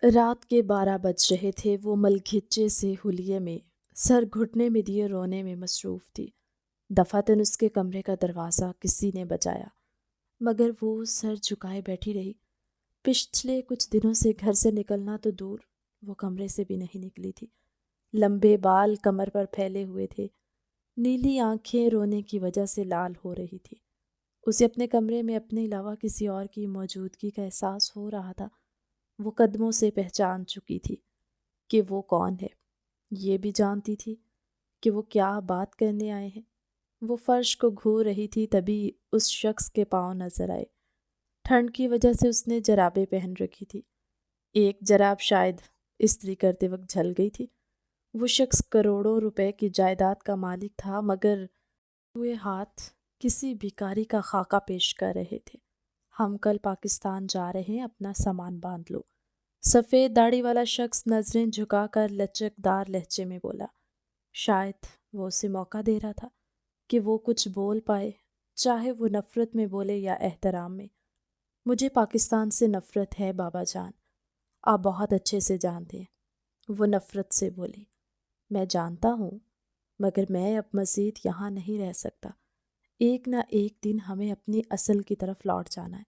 رات کے 12 بج رہے تھے۔ وہ ملگھچے سے حلیے میں سر گھٹنے میں دیے رونے میں مصروف تھی۔ دفعتاً اس کے کمرے کا دروازہ کسی نے بجایا، مگر وہ سر جھکائے بیٹھی رہی۔ پچھلے کچھ دنوں سے گھر سے نکلنا تو دور، وہ کمرے سے بھی نہیں نکلی تھی۔ لمبے بال کمر پر پھیلے ہوئے تھے، نیلی آنکھیں رونے کی وجہ سے لال ہو رہی تھی۔ اسے اپنے کمرے میں اپنے علاوہ کسی اور کی موجودگی کا احساس ہو رہا تھا۔ وہ قدموں سے پہچان چکی تھی کہ وہ کون ہے، یہ بھی جانتی تھی کہ وہ کیا بات کرنے آئے ہیں۔ وہ فرش کو گھور رہی تھی، تبھی اس شخص کے پاؤں نظر آئے۔ ٹھنڈ کی وجہ سے اس نے جرابیں پہن رکھی تھی، ایک جراب شاید استری کرتے وقت جھل گئی تھی۔ وہ شخص کروڑوں روپے کی جائیداد کا مالک تھا، مگر ہوئے ہاتھ کسی بھکاری کا خاکہ پیش کر رہے تھے۔ ہم کل پاکستان جا رہے ہیں، اپنا سامان باندھ لو۔ سفید داڑھی والا شخص نظریں جھکا کر لچکدار لہجے میں بولا۔ شاید وہ اسے موقع دے رہا تھا کہ وہ کچھ بول پائے، چاہے وہ نفرت میں بولے یا احترام میں۔ مجھے پاکستان سے نفرت ہے بابا جان، آپ بہت اچھے سے جانتے ہیں، وہ نفرت سے بولی۔ میں جانتا ہوں، مگر میں اب مزید یہاں نہیں رہ سکتا۔ ایک نہ ایک دن ہمیں اپنی اصل کی طرف لوٹ جانا ہے۔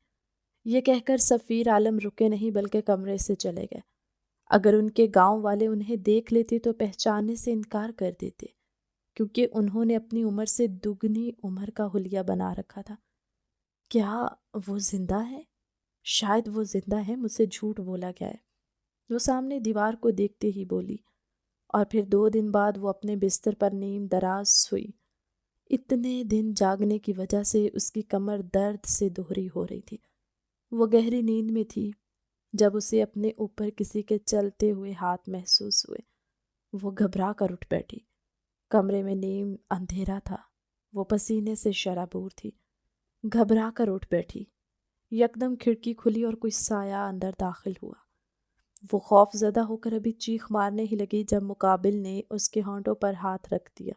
یہ کہہ کر سفیر عالم رکے نہیں بلکہ کمرے سے چلے گئے۔ اگر ان کے گاؤں والے انہیں دیکھ لیتے تو پہچاننے سے انکار کر دیتے، کیونکہ انہوں نے اپنی عمر سے دگنی عمر کا حلیہ بنا رکھا تھا۔ کیا وہ زندہ ہے؟ شاید وہ زندہ ہے، مجھ سے جھوٹ بولا گیا ہے، وہ سامنے دیوار کو دیکھتے ہی بولی۔ اور پھر 2 دن بعد وہ اپنے بستر پر نیم دراز ہوئی۔ اتنے دن جاگنے کی وجہ سے اس کی کمر درد سے دوہری ہو رہی تھی۔ وہ گہری نیند میں تھی جب اسے اپنے اوپر کسی کے چلتے ہوئے ہاتھ محسوس ہوئے۔ وہ گھبرا کر اٹھ بیٹھی۔ کمرے میں نیم اندھیرا تھا، وہ پسینے سے شرابور تھی۔ گھبرا کر اٹھ بیٹھی۔ یکدم کھڑکی کھلی اور کوئی سایہ اندر داخل ہوا۔ وہ خوف زدہ ہو کر ابھی چیخ مارنے ہی لگی جب مقابل نے اس کے ہونٹوں پر ہاتھ رکھ دیا۔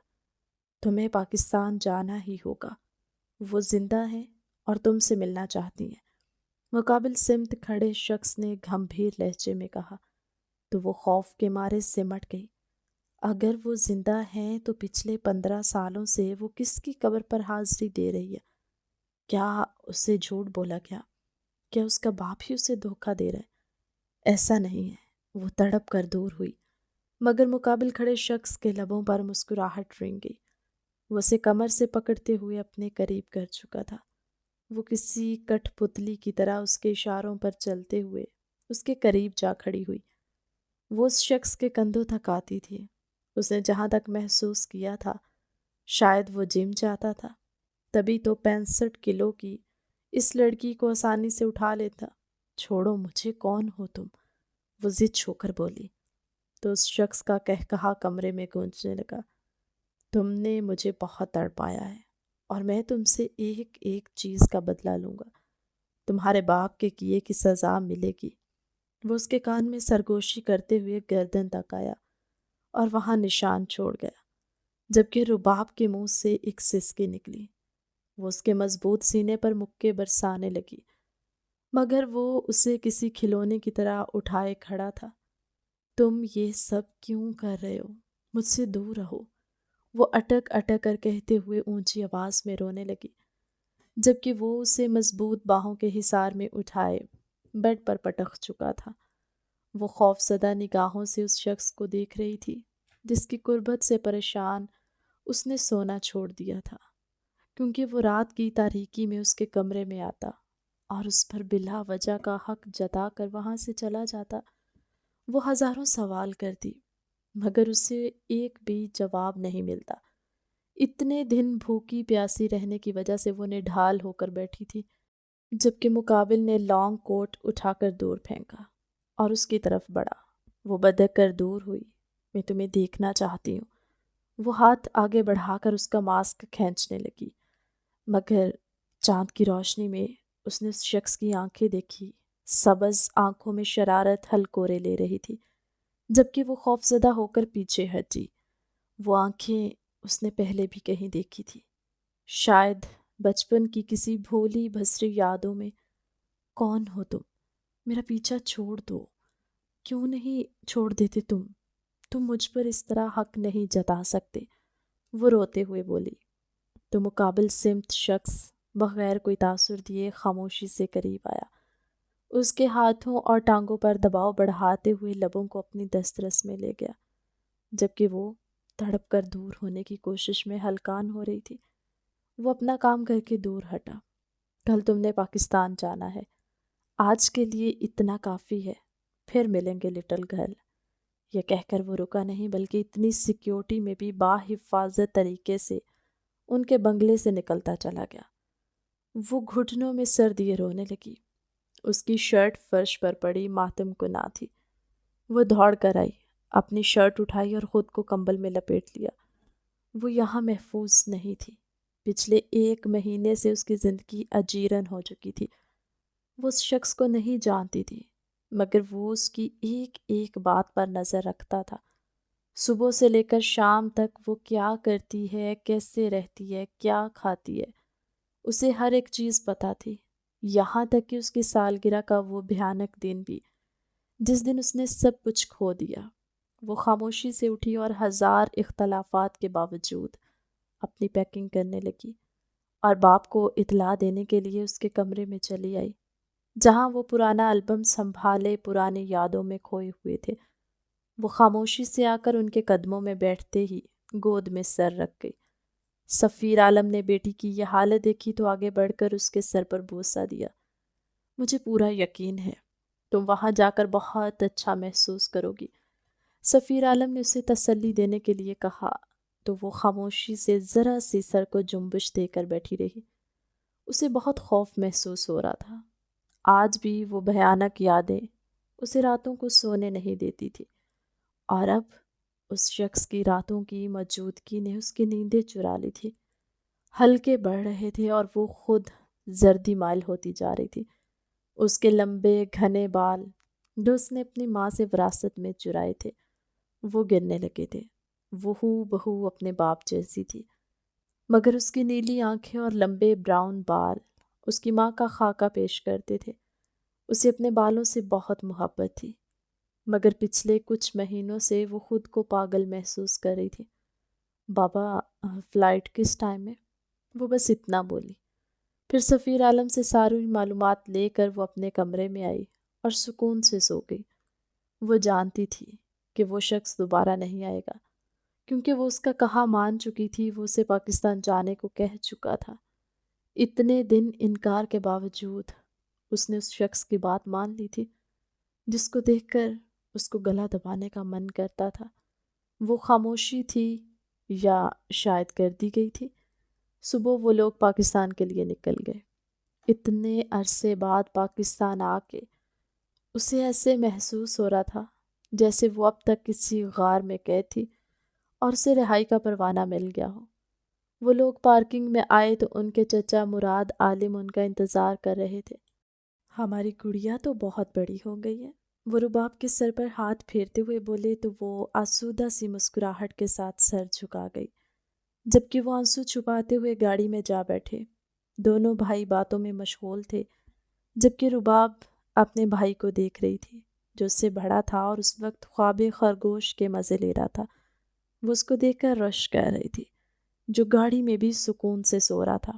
تمہیں پاکستان جانا ہی ہوگا، وہ زندہ ہیں اور تم سے ملنا چاہتی ہیں، مقابل سمت کھڑے شخص نے گھمبھیر لہجے میں کہا۔ تو وہ خوف کے مارے سمٹ گئی۔ اگر وہ زندہ ہیں تو پچھلے 15 سالوں سے وہ کس کی قبر پر حاضری دے رہی ہے؟ کیا اسے جھوٹ بولا گیا؟ کیا اس کا باپ ہی اسے دھوکہ دے رہا ہے؟ ایسا نہیں ہے، وہ تڑپ کر دور ہوئی، مگر مقابل کھڑے شخص کے لبوں پر مسکراہٹ رنگ گئی۔ وہ اسے کمر سے پکڑتے ہوئے اپنے قریب کر چکا تھا۔ وہ کسی کٹھ پتلی کی طرح اس کے اشاروں پر چلتے ہوئے اس کے قریب جا کھڑی ہوئی۔ وہ اس شخص کے کندھوں تک آتی تھی۔ اس نے جہاں تک محسوس کیا تھا شاید وہ جم جاتا تھا، تبھی تو 65 کلو کی اس لڑکی کو آسانی سے اٹھا لیتا۔ چھوڑو مجھے، کون ہو تم؟ وہ ضد ہو کر بولی۔ تو اس شخص کا قہقہا کمرے میں گونجنے لگا۔ تم نے مجھے بہت تڑپایا ہے اور میں تم سے ایک ایک چیز کا بدلہ لوں گا۔ تمہارے باپ کے کیے کی سزا ملے گی۔ وہ اس کے کان میں سرگوشی کرتے ہوئے گردن تک آیا اور وہاں نشان چھوڑ گیا، جبکہ رباب کے منہ سے ایک سسکی نکلی۔ وہ اس کے مضبوط سینے پر مکے برسانے لگی، مگر وہ اسے کسی کھلونے کی طرح اٹھائے کھڑا تھا۔ تم یہ سب کیوں کر رہے ہو؟ مجھ سے دور رہو، وہ اٹک اٹک کر کہتے ہوئے اونچی آواز میں رونے لگی، جبکہ وہ اسے مضبوط باہوں کے حصار میں اٹھائے بیڈ پر پٹک چکا تھا۔ وہ خوف زدہ نگاہوں سے اس شخص کو دیکھ رہی تھی جس کی قربت سے پریشان اس نے سونا چھوڑ دیا تھا، کیونکہ وہ رات کی تاریکی میں اس کے کمرے میں آتا اور اس پر بلا وجہ کا حق جتا کر وہاں سے چلا جاتا۔ وہ ہزاروں سوال کرتی، مگر اسے ایک بھی جواب نہیں ملتا۔ اتنے دن بھوکی پیاسی رہنے کی وجہ سے وہ نڈھال ہو کر بیٹھی تھی، جبکہ مقابل نے لانگ کوٹ اٹھا کر دور پھینکا اور اس کی طرف بڑھا۔ وہ بدک کر دور ہوئی۔ میں تمہیں دیکھنا چاہتی ہوں، وہ ہاتھ آگے بڑھا کر اس کا ماسک کھینچنے لگی، مگر چاند کی روشنی میں اس نے اس شخص کی آنکھیں دیکھی۔ سبز آنکھوں میں شرارت ہلکورے لے رہی تھی، جبکہ وہ خوفزدہ ہو کر پیچھے ہٹی۔ وہ آنکھیں اس نے پہلے بھی کہیں دیکھی تھی، شاید بچپن کی کسی بھولی بھسری یادوں میں۔ کون ہو تم؟ میرا پیچھا چھوڑ دو، کیوں نہیں چھوڑ دیتے تم مجھ پر اس طرح حق نہیں جتا سکتے، وہ روتے ہوئے بولی۔ تو مقابل سمت شخص بغیر کوئی تاثر دیے خاموشی سے قریب آیا، اس کے ہاتھوں اور ٹانگوں پر دباؤ بڑھاتے ہوئے لبوں کو اپنی دسترس میں لے گیا، جبکہ وہ تڑپ کر دور ہونے کی کوشش میں ہلکان ہو رہی تھی۔ وہ اپنا کام کر کے دور ہٹا۔ کل تم نے پاکستان جانا ہے، آج کے لیے اتنا کافی ہے، پھر ملیں گے لٹل گرل۔ یہ کہہ کر وہ رکا نہیں، بلکہ اتنی سیکیورٹی میں بھی باحفاظت طریقے سے ان کے بنگلے سے نکلتا چلا گیا۔ وہ گھٹنوں میں سر دیے رونے لگی۔ اس کی شرٹ فرش پر پڑی ماتم گناہ تھی۔ وہ دوڑ کر آئی، اپنی شرٹ اٹھائی اور خود کو کمبل میں لپیٹ لیا۔ وہ یہاں محفوظ نہیں تھی۔ پچھلے 1 مہینے سے اس کی زندگی اجیرن ہو چکی تھی۔ وہ اس شخص کو نہیں جانتی تھی، مگر وہ اس کی ایک ایک بات پر نظر رکھتا تھا۔ صبح سے لے کر شام تک وہ کیا کرتی ہے، کیسے رہتی ہے، کیا کھاتی ہے، اسے ہر ایک چیز پتہ تھی، یہاں تک کہ اس کی سالگرہ کا وہ بھیانک دن بھی، جس دن اس نے سب کچھ کھو دیا۔ وہ خاموشی سے اٹھی اور 1000 اختلافات کے باوجود اپنی پیکنگ کرنے لگی اور باپ کو اطلاع دینے کے لیے اس کے کمرے میں چلی آئی، جہاں وہ پرانا البم سنبھالے پرانی یادوں میں کھوئے ہوئے تھے۔ وہ خاموشی سے آ کر ان کے قدموں میں بیٹھتے ہی گود میں سر رکھ گئی۔ سفیر عالم نے بیٹی کی یہ حالت دیکھی تو آگے بڑھ کر اس کے سر پر بوسہ دیا۔ مجھے پورا یقین ہے تم وہاں جا کر بہت اچھا محسوس کرو گی، سفیر عالم نے اسے تسلی دینے کے لیے کہا، تو وہ خاموشی سے ذرا سی سر کو جنبش دے کر بیٹھی رہی۔ اسے بہت خوف محسوس ہو رہا تھا۔ آج بھی وہ بھیانک یادیں اسے راتوں کو سونے نہیں دیتی تھی، اور اب اس شخص کی راتوں کی موجودگی نے اس کی نیندیں چرا لی تھی۔ ہلکے بڑھ رہے تھے اور وہ خود زردی مائل ہوتی جا رہی تھی۔ اس کے لمبے گھنے بال جو اس نے اپنی ماں سے وراثت میں چرائے تھے وہ گرنے لگے تھے۔ وہ ہو بہو اپنے باپ جیسی تھی، مگر اس کی نیلی آنکھیں اور لمبے براؤن بال اس کی ماں کا خاکہ پیش کرتے تھے۔ اسے اپنے بالوں سے بہت محبت تھی، مگر پچھلے کچھ مہینوں سے وہ خود کو پاگل محسوس کر رہی تھی۔ بابا فلائٹ کس ٹائم ہے؟ وہ بس اتنا بولی۔ پھر سفیر عالم سے ساری معلومات لے کر وہ اپنے کمرے میں آئی اور سکون سے سو گئی۔ وہ جانتی تھی کہ وہ شخص دوبارہ نہیں آئے گا، کیونکہ وہ اس کا کہا مان چکی تھی، وہ اسے پاکستان جانے کو کہہ چکا تھا۔ اتنے دن انکار کے باوجود اس نے اس شخص کی بات مان لی تھی، جس کو دیکھ کر اس کو گلا دبانے کا من کرتا تھا۔ وہ خاموشی تھی یا شاید کر دی گئی تھی۔ صبح وہ لوگ پاکستان کے لیے نکل گئے۔ اتنے عرصے بعد پاکستان آ کے اسے ایسے محسوس ہو رہا تھا جیسے وہ اب تک کسی غار میں قید تھی اور اسے رہائی کا پروانہ مل گیا ہو۔ وہ لوگ پارکنگ میں آئے تو ان کے چچا مراد عالم ان کا انتظار کر رہے تھے۔ ہماری گڑیا تو بہت بڑی ہو گئی ہے، وہ رباب کے سر پر ہاتھ پھیرتے ہوئے بولے تو وہ آسودہ سی مسکراہٹ کے ساتھ سر جھکا گئی، جبکہ وہ آنسو چھپاتے ہوئے گاڑی میں جا بیٹھے۔ دونوں بھائی باتوں میں مشغول تھے، جبکہ رباب اپنے بھائی کو دیکھ رہی تھی جو اس سے بڑا تھا اور اس وقت خواب خرگوش کے مزے لے رہا تھا۔ وہ اس کو دیکھ کر رش کر رہی تھی، جو گاڑی میں بھی سکون سے سو رہا تھا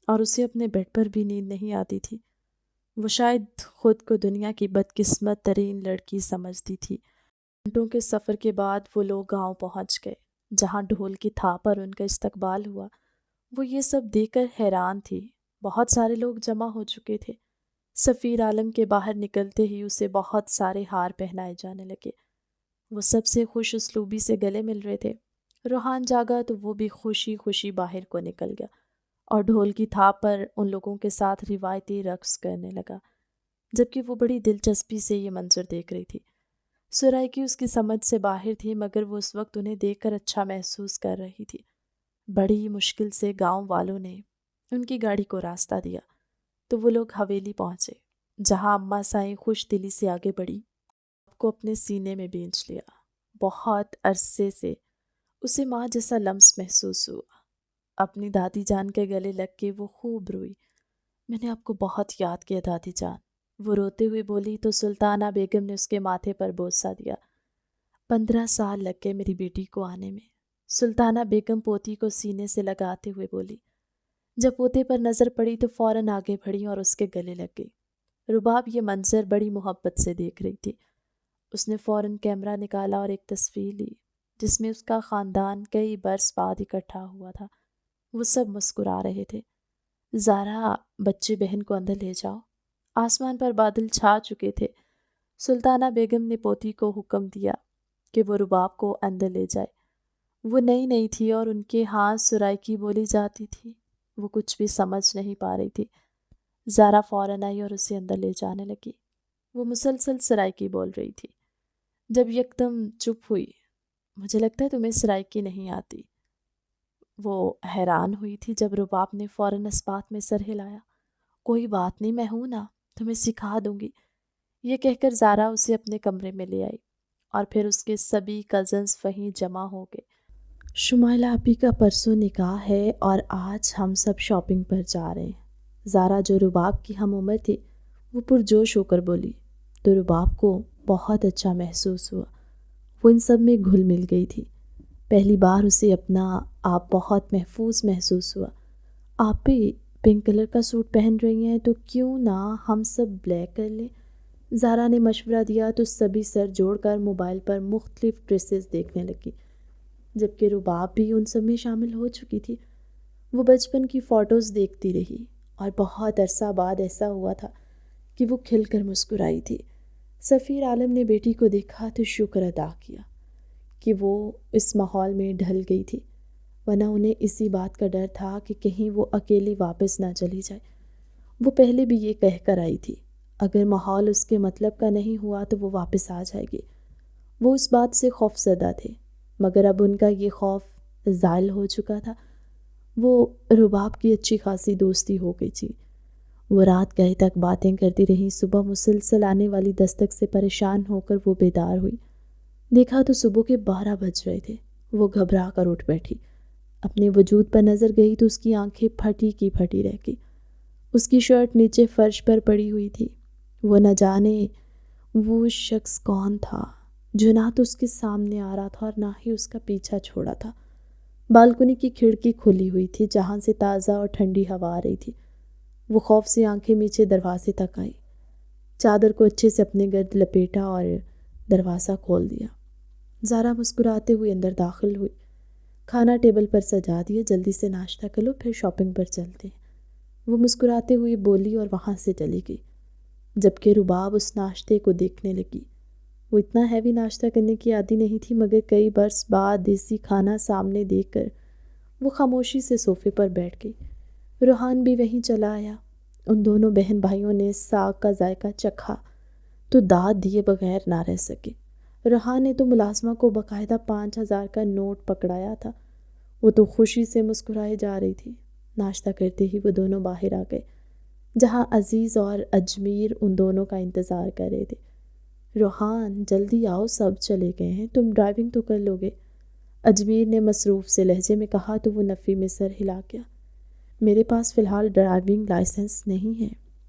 اور اسے اپنے بیڈ پر بھی نیند نہیں آتی تھی۔ وہ شاید خود کو دنیا کی بدقسمت ترین لڑکی سمجھتی تھی۔ گھنٹوں کے سفر کے بعد وہ لوگ گاؤں پہنچ گئے، جہاں ڈھول کی تھاپ پر ان کا استقبال ہوا۔ وہ یہ سب دیکھ کر حیران تھی۔ بہت سارے لوگ جمع ہو چکے تھے۔ سفیر عالم کے باہر نکلتے ہی اسے بہت سارے ہار پہنائے جانے لگے۔ وہ سب سے خوش اسلوبی سے گلے مل رہے تھے۔ روحان جاگا تو وہ بھی خوشی خوشی باہر کو نکل گیا اور ڈھول کی تھاپ پر ان لوگوں کے ساتھ روایتی رقص کرنے لگا، جبکہ وہ بڑی دلچسپی سے یہ منظر دیکھ رہی تھی۔ سرائیکی اس کی سمجھ سے باہر تھی، مگر وہ اس وقت انہیں دیکھ کر اچھا محسوس کر رہی تھی۔ بڑی مشکل سے گاؤں والوں نے ان کی گاڑی کو راستہ دیا تو وہ لوگ حویلی پہنچے، جہاں اماں سائیں خوش دلی سے آگے بڑھی، آپ کو اپنے سینے میں بینچ لیا۔ بہت عرصے سے اسے ماں جیسا لمس محسوس ہوا۔ اپنی دادی جان کے گلے لگ کے وہ خوب روئی۔ میں نے آپ کو بہت یاد کیا دادی جان، وہ روتے ہوئے بولی تو سلطانہ بیگم نے اس کے ماتھے پر بوسہ دیا۔ 15 سال لگ گئے میری بیٹی کو آنے میں، سلطانہ بیگم پوتی کو سینے سے لگاتے ہوئے بولی۔ جب پوتے پر نظر پڑی تو فوراً آگے بڑھی اور اس کے گلے لگ گئی۔ رباب یہ منظر بڑی محبت سے دیکھ رہی تھی۔ اس نے فوراً کیمرہ نکالا اور ایک تصویر لی جس میں اس کا خاندان کئی برس بعد اکٹھا ہوا تھا۔ وہ سب مسکرا رہے تھے۔ زارا، بچے بہن کو اندر لے جاؤ۔ آسمان پر بادل چھا چکے تھے۔ سلطانہ بیگم نے پوتی کو حکم دیا کہ وہ رباب کو اندر لے جائے۔ وہ نئی تھی اور ان کے ہاں سرائیکی بولی جاتی تھی۔ وہ کچھ بھی سمجھ نہیں پا رہی تھی۔ زارا فوراً آئی اور اسے اندر لے جانے لگی۔ وہ مسلسل سرائیکی بول رہی تھی۔ جب یکدم چپ ہوئی، مجھے لگتا ہے تمہیں سرائیکی نہیں آتی۔ وہ حیران ہوئی تھی جب رباب نے فوراً اس بات میں سر ہلایا۔ کوئی بات نہیں، میں ہوں نا، تمہیں سکھا دوں گی۔ یہ کہہ کر زارا اسے اپنے کمرے میں لے آئی اور پھر اس کے سبھی کزنز وہیں جمع ہو گئے۔ شمائلہ آپی کا پرسوں نکاح ہے اور آج ہم سب شاپنگ پر جا رہے ہیں۔ زارا جو رباب کی ہم عمر تھی وہ پرجوش ہو کر بولی تو رباب کو بہت اچھا محسوس ہوا۔ وہ ان سب میں گھل مل گئی تھی۔ پہلی بار اسے اپنا آپ بہت محفوظ محسوس ہوا۔ آپ بھی پنک کلر کا سوٹ پہن رہی ہیں تو کیوں نہ ہم سب بلیک کر لیں؟ زارا نے مشورہ دیا تو سبھی سر جوڑ کر موبائل پر مختلف ڈریسز دیکھنے لگی، جبکہ رباب بھی ان سب میں شامل ہو چکی تھی۔ وہ بچپن کی فوٹوز دیکھتی رہی اور بہت عرصہ بعد ایسا ہوا تھا کہ وہ کھل کر مسکرائی تھی۔ سفیر عالم نے بیٹی کو دیکھا تو شکر ادا کیا کہ وہ اس ماحول میں ڈھل گئی تھی، ورنہ انہیں اسی بات کا ڈر تھا کہ کہیں وہ اکیلی واپس نہ چلی جائے۔ وہ پہلے بھی یہ کہہ کر آئی تھی، اگر ماحول اس کے مطلب کا نہیں ہوا تو وہ واپس آ جائے گی۔ وہ اس بات سے خوف زدہ تھے، مگر اب ان کا یہ خوف زائل ہو چکا تھا۔ وہ رباب کی اچھی خاصی دوستی ہو گئی تھی۔ وہ رات گئے تک باتیں کرتی رہیں۔ صبح مسلسل آنے والی دستک سے پریشان ہو کر وہ بیدار ہوئی۔ دیکھا تو صبح کے 12 بج رہے تھے۔ وہ گھبرا کر اٹھ بیٹھی۔ اپنے وجود پر نظر گئی تو اس کی آنکھیں پھٹی کی پھٹی رہ گئی۔ اس کی شرٹ نیچے فرش پر پڑی ہوئی تھی۔ وہ نہ جانے وہ شخص کون تھا جو نہ تو اس کے سامنے آ رہا تھا اور نہ ہی اس کا پیچھا چھوڑا تھا۔ بالکنی کی کھڑکی کھلی ہوئی تھی جہاں سے تازہ اور ٹھنڈی ہوا آ رہی تھی۔ وہ خوف سے آنکھیں میچے دروازے تک آئی، چادر کو اچھے سے اپنے گرد لپیٹا اور دروازہ کھول دیا۔ زارا مسکراتے ہوئے اندر داخل ہوئی۔ کھانا ٹیبل پر سجا دیا، جلدی سے ناشتہ کر لو پھر شاپنگ پر چلتے ہیں، وہ مسکراتے ہوئے بولی اور وہاں سے چلی گئی، جبکہ رباب اس ناشتے کو دیکھنے لگی۔ وہ اتنا ہیوی ناشتہ کرنے کی عادی نہیں تھی، مگر کئی برس بعد دیسی کھانا سامنے دیکھ کر وہ خاموشی سے صوفے پر بیٹھ گئی۔ روحان بھی وہیں چلا آیا۔ ان دونوں بہن بھائیوں نے ساگ کا ذائقہ چکھا تو داد دیے بغیر نہ رہ سکے۔ روحان نے تو ملازمہ کو باقاعدہ 5000 کا نوٹ پکڑایا تھا۔ وہ تو خوشی سے مسکرائے جا رہی تھی۔ ناشتہ کرتے ہی وہ دونوں باہر آ گئے، جہاں عزیز اور اجمیر ان دونوں کا انتظار کر رہے تھے۔ روحان، جلدی آؤ، سب چلے گئے ہیں، تم ڈرائیونگ تو کر لو گے؟ اجمیر نے مصروف سے لہجے میں کہا تو وہ نفی میں سر ہلا گیا۔ میرے پاس فی الحال ڈرائیونگ لائسنس نہیں ہے،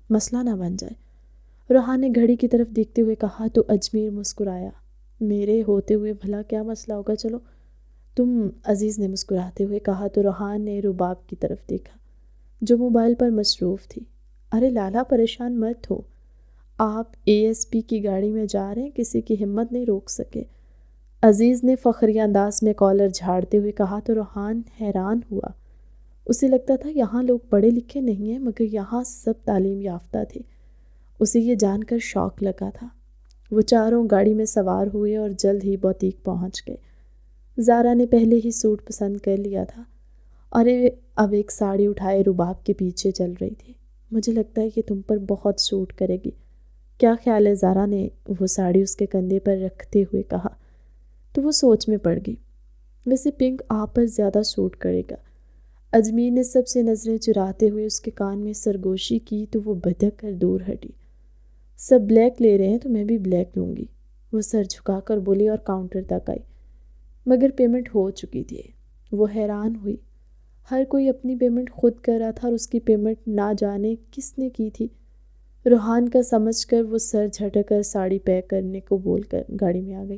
مسئلہ نہ بن جائے۔ روحان نے گھڑی کی طرف دیکھتے ہوئے کہا تو اجمیر مسکرایا۔ میرے ہوتے ہوئے بھلا کیا مسئلہ ہوگا، چلو تم، عزیز نے مسکراتے ہوئے کہا تو روحان نے رباب کی طرف دیکھا جو موبائل پر مصروف تھی۔ ارے لالا، پریشان مت ہو، آپ ASP کی گاڑی میں جا رہے ہیں، کسی کی ہمت نہیں روک سکے، عزیز نے فخری انداز میں کالر جھاڑتے ہوئے کہا تو روحان حیران ہوا۔ اسے لگتا تھا یہاں لوگ پڑھے لکھے نہیں ہیں، مگر یہاں سب تعلیم یافتہ تھے۔ اسے یہ جان کر شوق لگا تھا۔ وہ چاروں گاڑی میں سوار ہوئے اور جلد ہی بوتیک پہنچ گئے۔ زارا نے پہلے ہی سوٹ پسند کر لیا تھا اور اب ایک ساڑی اٹھائے رباب کے پیچھے چل رہی تھی۔ مجھے لگتا ہے کہ تم پر بہت سوٹ کرے گی، کیا خیال ہے؟ زارا نے وہ ساڑی اس کے کندھے پر رکھتے ہوئے کہا تو وہ سوچ میں پڑ گئی۔ ویسے پنک آپ پر زیادہ سوٹ کرے گا۔ اجمیر نے سب سے نظریں چراتے ہوئے اس کے کان میں سرگوشی کی تو وہ بھدک کر دور ہٹی۔ سب بلیک لے رہے ہیں تو میں بھی بلیک لوں گی، وہ سر جھکا کر بولی اور کاؤنٹر تک آئی، مگر پیمنٹ ہو چکی تھی۔ وہ حیران ہوئی، ہر کوئی اپنی پیمنٹ خود کر رہا تھا اور اس کی پیمنٹ نہ جانے کس نے کی تھی۔ روحان کا سمجھ کر وہ سر جھٹک کر ساڑی پیک کرنے کو بول کر گاڑی میں آ گئی۔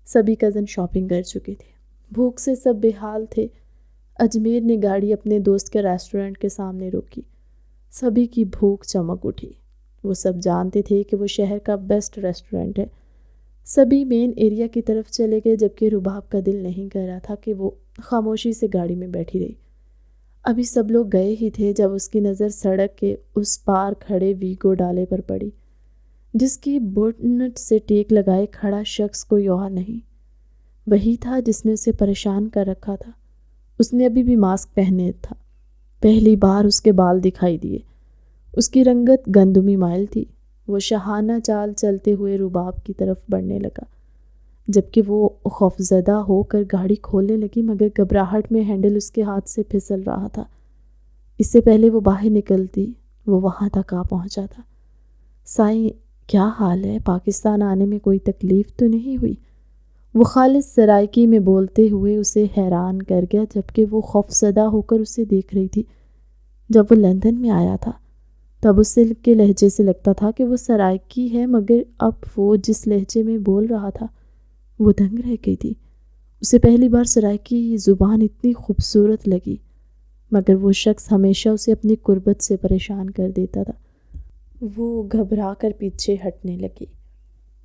سبھی کزن شاپنگ کر چکے تھے، بھوک سے سب بے حال تھے۔ اجمیر نے گاڑی اپنے دوست کے ریسٹورنٹ کے سامنے روکی۔ سبھی کی بھوک چمک اٹھی۔ وہ سب جانتے تھے کہ وہ شہر کا بیسٹ ریسٹورنٹ ہے۔ سبھی مین ایریا کی طرف چلے گئے، جبکہ رباب کا دل نہیں کر رہا تھا کہ وہ خاموشی سے گاڑی میں بیٹھی رہی۔ ابھی سب لوگ گئے ہی تھے جب اس کی نظر سڑک کے اس پار کھڑے ویگو ڈالے پر پڑی، جس کی بونٹ سے ٹیک لگائے کھڑا شخص کوئی اور نہیں، وہی تھا جس نے اسے پریشان کر رکھا تھا۔ اس نے ابھی بھی ماسک پہنے تھا۔ پہلی بار اس کے بال دکھائی دیے۔ اس کی رنگت گندمی مائل تھی۔ وہ شاہانہ چال چلتے ہوئے رباب کی طرف بڑھنے لگا، جبکہ وہ خوفزدہ ہو کر گاڑی کھولنے لگی، مگر گھبراہٹ میں ہینڈل اس کے ہاتھ سے پھسل رہا تھا۔ اس سے پہلے وہ باہر نکلتی وہ وہاں تک آ پہنچا تھا۔ سائیں، کیا حال ہے؟ پاکستان آنے میں کوئی تکلیف تو نہیں ہوئی؟ وہ خالص سرائکی میں بولتے ہوئے اسے حیران کر گیا، جبکہ وہ خوفزدہ ہو کر اسے دیکھ رہی تھی۔ جب وہ لندن میں آیا تھا تب اس کے لہجے سے لگتا تھا کہ وہ سرائکی ہے، مگر اب وہ جس لہجے میں بول رہا تھا وہ دنگ رہ گئی تھی۔ اسے پہلی بار سرائکی زبان اتنی خوبصورت لگی، مگر وہ شخص ہمیشہ اسے اپنی قربت سے پریشان کر دیتا تھا۔ وہ گھبرا کر پیچھے ہٹنے لگی،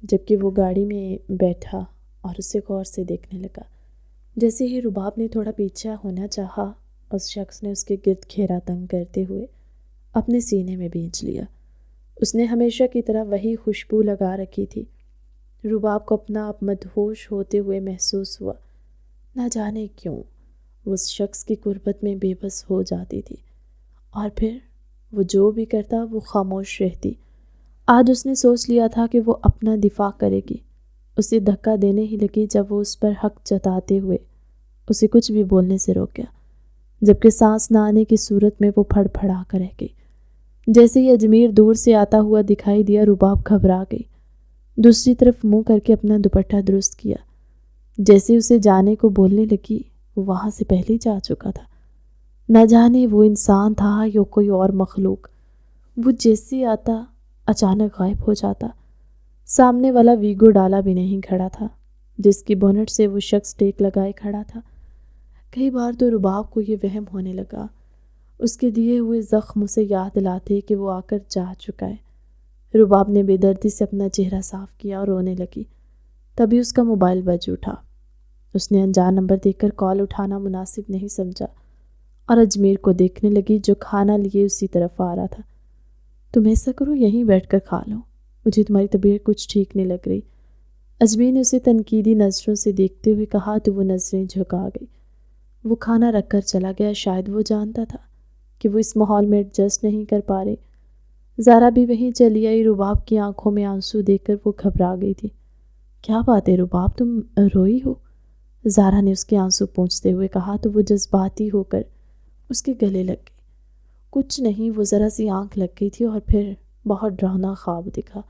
جبکہ وہ گاڑی میں بیٹھا اور اسے غور سے دیکھنے لگا۔ جیسے ہی رباب نے تھوڑا پیچھے ہونا چاہا، اس شخص نے اس کے گرد گھیرا تنگ کرتے ہوئے اپنے سینے میں بھینچ لیا۔ اس نے ہمیشہ کی طرح وہی خوشبو لگا رکھی تھی۔ رباب کو اپنا آپ مدہوش ہوتے ہوئے محسوس ہوا۔ نہ جانے کیوں وہ اس شخص کی قربت میں بے بس ہو جاتی تھی، اور پھر وہ جو بھی کرتا وہ خاموش رہتی۔ آج اس نے سوچ لیا تھا کہ وہ اپنا دفاع کرے گی۔ اسے دھکا دینے ہی لگی جب وہ اس پر حق جتاتے ہوئے اسے کچھ بھی بولنے سے روکا، جبکہ سانس نہ آنے کی صورت میں وہ پھڑ پھڑا کر رہ گئی۔ جیسے ہی اجمیر دور سے آتا ہوا دکھائی دیا، رباب گھبرا گئی۔ دوسری طرف منہ کر کے اپنا دوپٹہ درست کیا۔ جیسے اسے جانے کو بولنے لگی، وہ وہاں سے پہلے جا چکا تھا۔ نہ جانے وہ انسان تھا یا کوئی اور مخلوق۔ وہ جیسے آتا اچانک غائب ہو جاتا۔ سامنے والا ویگو ڈالا بھی نہیں کھڑا تھا، جس کی بونٹ سے وہ شخص ٹیک لگائے کھڑا تھا۔ کئی بار تو رباب کو یہ وہم ہونے لگا، اس کے دیے ہوئے زخم اسے یاد دلاتے کہ وہ آ کر جا چکا ہے۔ رباب نے بے دردی سے اپنا چہرہ صاف کیا اور رونے لگی۔ تبھی اس کا موبائل بج اٹھا۔ اس نے انجان نمبر دیکھ کر کال اٹھانا مناسب نہیں سمجھا اور اجمیر کو دیکھنے لگی، جو کھانا لیے اسی طرف آ رہا تھا۔ تم ایسا کرو، یہیں بیٹھ کر کھا لو، مجھے تمہاری طبیعت کچھ ٹھیک نہیں لگ رہی۔ اجمیر نے اسے تنقیدی نظروں سے دیکھتے ہوئے کہا تو وہ نظریں جھکا گئی۔ وہ کھانا رکھ کر چلا گیا۔ شاید وہ جانتا تھا کہ وہ اس ماحول میں ایڈجسٹ نہیں کر پا رہے۔ زارا بھی وہیں چلی آئی۔ رباب کی آنکھوں میں آنسو دیکھ کر وہ گھبرا گئی تھی۔ کیا بات ہے رباب، تم روئی ہو؟ زارا نے اس کے آنسو پونچھتے ہوئے کہا تو وہ جذباتی ہو کر اس کے گلے لگ گئی۔ کچھ نہیں، وہ ذرا سی آنکھ لگ گئی تھی اور پھر بہت ڈراؤنا خواب دکھا۔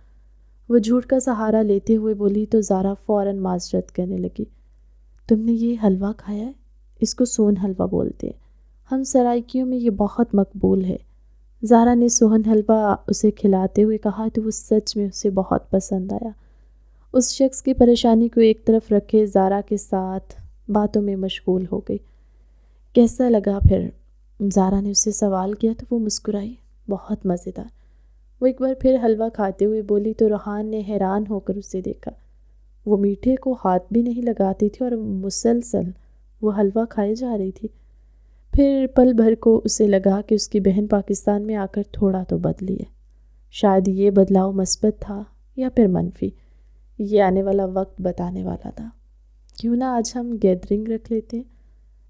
وہ جھوٹ کا سہارا لیتے ہوئے بولی تو زارا فوراً معذرت کرنے لگی۔ تم نے یہ حلوہ کھایا ہے؟ اس کو سون حلوہ بولتے ہیں، ہم سرائکیوں میں یہ بہت مقبول ہے۔ زارا نے سوہن حلوہ اسے کھلاتے ہوئے کہا تو وہ سچ میں اسے بہت پسند آیا۔ اس شخص کی پریشانی کو ایک طرف رکھے زارا کے ساتھ باتوں میں مشغول ہو گئی۔ کیسا لگا پھر؟ زارا نے اس سے سوال کیا تو وہ مسکرائی۔ بہت مزیدار، وہ ایک بار پھر حلوہ کھاتے ہوئے بولی تو روحان نے حیران ہو کر اسے دیکھا۔ وہ میٹھے کو ہاتھ بھی نہیں لگاتی تھی اور مسلسل وہ حلوہ کھائے جا رہی تھی۔ پھر پل بھر کو اسے لگا کہ اس کی بہن پاکستان میں آ کر تھوڑا تو بدلی ہے۔ شاید یہ بدلاؤ مثبت تھا یا پھر منفی، یہ آنے والا وقت بتانے والا تھا۔ کیوں نہ آج ہم گیدرنگ رکھ لیتے ہیں،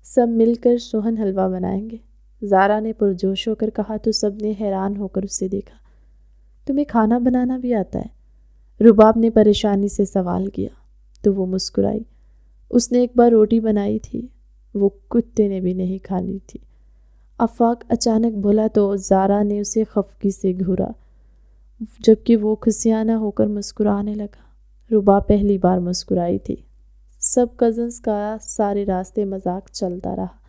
سب مل کر سوہن حلوہ بنائیں گے، زارا نے پرجوش ہو کر کہا تو سب نے حیران ہو کر اسے دیکھا۔ تمہیں کھانا بنانا بھی آتا ہے؟ رباب نے پریشانی سے سوال کیا تو وہ مسکرائی۔ اس نے ایک بار روٹی بنائی تھی، وہ کتے نے بھی نہیں کھانی تھی۔ آفاق اچانک بولا تو زارا نے اسے خفگی سے گھورا، جبکہ وہ کھسیانہ ہو کر مسکرانے لگا۔ رباب پہلی بار مسکرائی تھی۔ سب کزنز کا سارے راستے مذاق چلتا رہا۔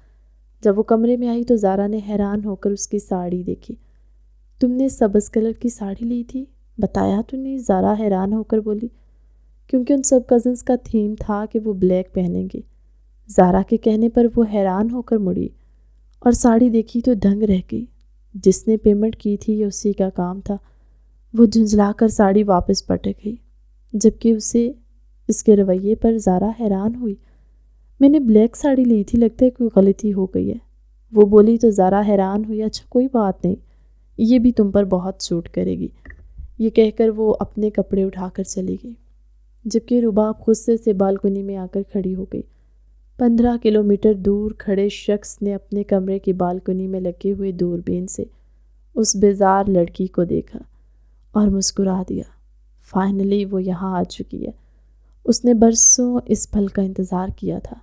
جب وہ کمرے میں آئی تو زارا نے حیران ہو کر اس کی ساڑی دیکھی۔ تم نے سبز کلر کی ساڑی لی تھی، بتایا تو نہیں؟ زارا حیران ہو کر بولی۔ کیونکہ ان سب کزنس کا تھیم تھا کہ وہ بلیک پہنیں گے۔ زارا کے کہنے پر وہ حیران ہو کر مڑی اور ساڑی دیکھی تو دنگ رہ گئی۔ جس نے پیمنٹ کی تھی یہ اسی کا کام تھا۔ وہ جھنجھلا کر ساڑی واپس پٹک گئی، جبکہ اسے اس کے رویے پر زارا حیران ہوئی۔ میں نے بلیک ساڑی لی تھی، لگتا ہے کوئی غلطی ہو گئی ہے، وہ بولی تو زارا حیران ہوئی۔ اچھا کوئی بات نہیں، یہ بھی تم پر بہت سوٹ کرے گی، یہ کہہ کر وہ اپنے کپڑے اٹھا کر چلی گئی، جبکہ رباب غصے سے بالکنی میں آ کر کھڑی ہو گئی۔ 15 کلومیٹر دور کھڑے شخص نے اپنے کمرے کی بالکنی میں لگے ہوئے دوربین سے اس بیزار لڑکی کو دیکھا اور مسکرا دیا۔ فائنلی وہ یہاں آ چکی ہے۔ اس نے برسوں اس پل کا انتظار کیا تھا۔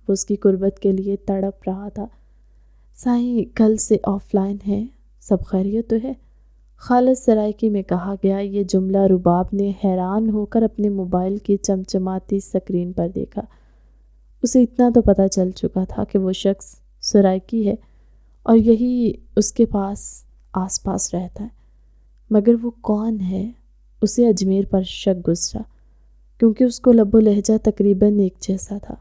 وہ اس کی قربت کے لیے تڑپ رہا تھا۔ سائیں کل سے آف لائن ہے، سب خیریت تو ہے؟ خالد سرائکی میں کہا گیا۔ یہ جملہ رباب نے حیران ہو کر اپنے موبائل کی چمچماتی سکرین پر دیکھا۔ اسے اتنا تو پتہ چل چکا تھا کہ وہ شخص سرائکی ہے اور یہی اس کے آس پاس رہتا ہے، مگر وہ کون ہے؟ اسے اجمیر پر شک گزرا، کیونکہ اس کو لب و لہجہ تقریباً ایک جیسا تھا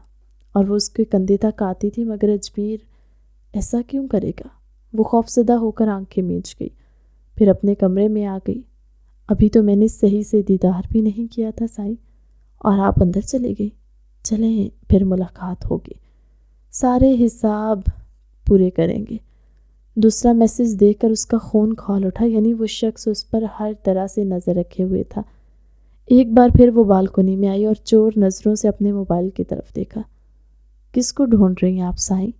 اور وہ اس کے کندھے تک آتی تھی، مگر اجمیر ایسا کیوں کرے گا؟ وہ خوفزدہ ہو کر آنکھیں میچ گئی، پھر اپنے کمرے میں آ گئی۔ ابھی تو میں نے صحیح سے دیدار بھی نہیں کیا تھا سائیں، اور آپ اندر چلے گئی؟ چلیں پھر ملاقات ہوگی، سارے حساب پورے کریں گے۔ دوسرا میسج دیکھ کر اس کا خون کھول اٹھا، یعنی وہ شخص اس پر ہر طرح سے نظر رکھے ہوئے تھا۔ ایک بار پھر وہ بالکنی میں آئی اور چور نظروں سے اپنے موبائل کی طرف دیکھا۔ کس کو ڈھونڈ رہی ہیں آپ سائیں؟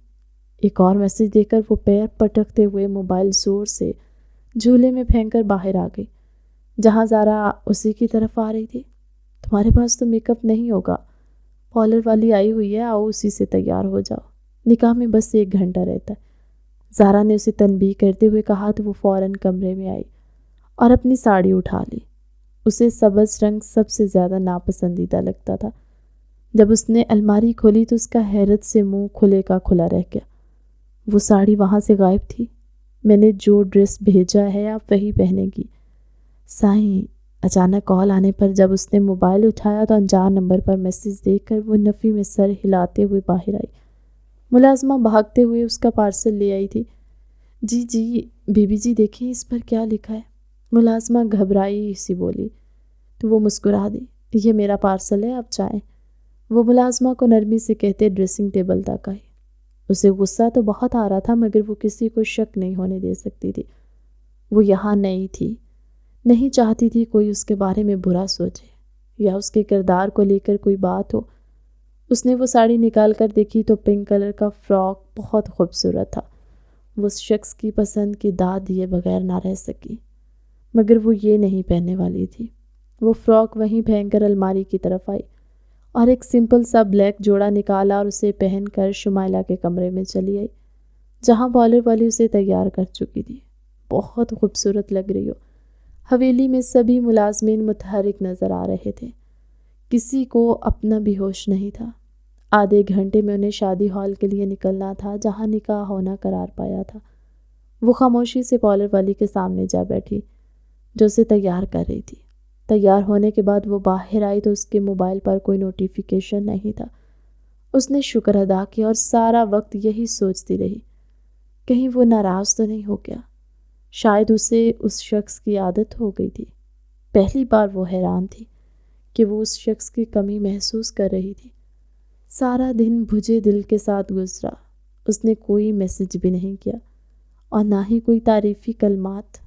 ایک اور میسج دیکھ کر وہ پیر پٹکتے ہوئے موبائل زور سے جھولے میں پھینک کر باہر آ گئی، جہاں زارا اسی کی طرف آ رہی تھی۔ تمہارے پاس تو میک اپ نہیں ہوگا، پارلر والی آئی ہوئی ہے، آؤ اسی سے تیار ہو جاؤ، نکاح میں بس 1 گھنٹہ رہتا ہے۔ زارا نے اسے تنبیہ کرتے ہوئے کہا تو وہ فوراً کمرے میں آئی اور اپنی ساڑی اٹھا لی۔ اسے سبز رنگ سب سے زیادہ ناپسندیدہ لگتا تھا۔ جب اس نے الماری کھولی تو اس کا حیرت سے منہ کھلے کا کھلا رہ گیا۔ وہ ساڑی وہاں سے غائب تھی۔ میں نے جو ڈریس بھیجا ہے آپ وہی پہنے گی۔ سائیں، اچانک کال آنے پر جب اس نے موبائل اٹھایا تو انجان نمبر پر میسج دیکھ کر وہ نفی میں سر ہلاتے ہوئے باہر آئی۔ ملازمہ بھاگتے ہوئے اس کا پارسل لے آئی تھی۔ جی بی بی جی دیکھیں اس پر کیا لکھا ہے۔ ملازمہ گھبرائی سی بولی تو وہ مسکرا دی، یہ میرا پارسل ہے، آپ جائیں۔ وہ ملازمہ کو نرمی سے کہتے ڈریسنگ ٹیبل تک آئی۔ اسے غصہ تو بہت آ رہا تھا، مگر وہ کسی کو شک نہیں ہونے دے سکتی تھی۔ وہ یہاں نئی تھی، نہیں چاہتی تھی کوئی اس کے بارے میں برا سوچے یا اس کے کردار کو لے کر کوئی بات ہو۔ اس نے وہ ساڑی نکال کر دیکھی تو پنک کلر کا فراک بہت خوبصورت تھا۔ وہ اس شخص کی پسند کی داد دیے بغیر نہ رہ سکی، مگر وہ یہ نہیں پہننے والی تھی۔ وہ فراک وہیں پھینک کر الماری کی طرف آئی اور ایک سمپل سا بلیک جوڑا نکالا اور اسے پہن کر شمائلہ کے کمرے میں چلی آئی، جہاں پارلر والی اسے تیار کر چکی تھی۔ بہت خوبصورت لگ رہی ہو۔ حویلی میں سبھی ملازمین متحرک نظر آ رہے تھے، کسی کو اپنا بھی ہوش نہیں تھا۔ آدھے گھنٹے میں انہیں شادی ہال کے لیے نکلنا تھا، جہاں نکاح ہونا قرار پایا تھا۔ وہ خاموشی سے پارلر والی کے سامنے جا بیٹھی جو اسے تیار کر رہی تھی۔ تیار ہونے کے بعد وہ باہر آئی تو اس کے موبائل پر کوئی نوٹیفیکیشن نہیں تھا۔ اس نے شکر ادا کیا اور سارا وقت یہی سوچتی رہی، کہیں وہ ناراض تو نہیں ہو گیا۔ شاید اسے اس شخص کی عادت ہو گئی تھی۔ پہلی بار وہ حیران تھی کہ وہ اس شخص کی کمی محسوس کر رہی تھی۔ سارا دن بھجے دل کے ساتھ گزرا۔ اس نے کوئی میسج بھی نہیں کیا اور نہ ہی کوئی تعریفی کلمات۔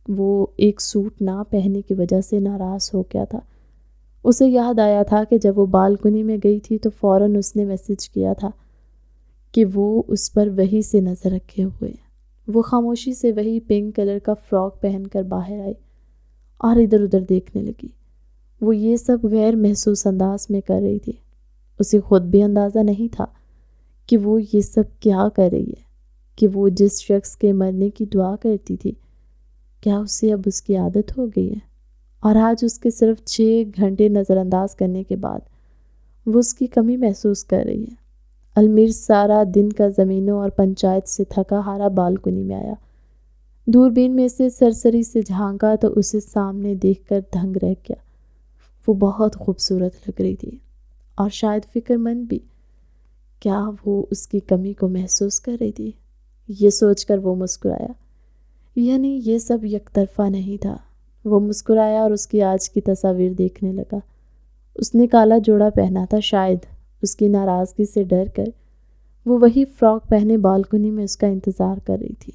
وہ ایک سوٹ نہ پہننے کی وجہ سے ناراض ہو گیا تھا۔ اسے یاد آیا تھا کہ جب وہ بالکنی میں گئی تھی تو فوراً اس نے میسج کیا تھا کہ وہ اس پر وہی سے نظر رکھے ہوئے۔ وہ خاموشی سے وہی پنک کلر کا فراک پہن کر باہر آئی اور ادھر ادھر دیکھنے لگی۔ وہ یہ سب غیر محسوس انداز میں کر رہی تھی۔ اسے خود بھی اندازہ نہیں تھا کہ وہ یہ سب کیا کر رہی ہے، کہ وہ جس شخص کے مرنے کی دعا کرتی تھی، کیا اسے اب اس کی عادت ہو گئی ہے، اور آج اس کے صرف 6 گھنٹے نظر انداز کرنے کے بعد وہ اس کی کمی محسوس کر رہی ہے۔ المیر سارا دن کا زمینوں اور پنچایت سے تھکا ہارا بالکنی میں آیا۔ دوربین میں سے سرسری سے جھانکا تو اسے سامنے دیکھ کر دھنگ رہ گیا۔ وہ بہت خوبصورت لگ رہی تھی اور شاید فکر مند بھی۔ کیا وہ اس کی کمی کو محسوس کر رہی تھی؟ یہ سوچ کر وہ مسکرایا۔ یعنی یہ سب یک طرفہ نہیں تھا۔ وہ مسکرایا اور اس کی آج کی تصاویر دیکھنے لگا۔ اس نے کالا جوڑا پہنا تھا، شاید اس کی ناراضگی سے ڈر کر وہ وہی فراک پہنے بالکنی میں اس کا انتظار کر رہی تھی۔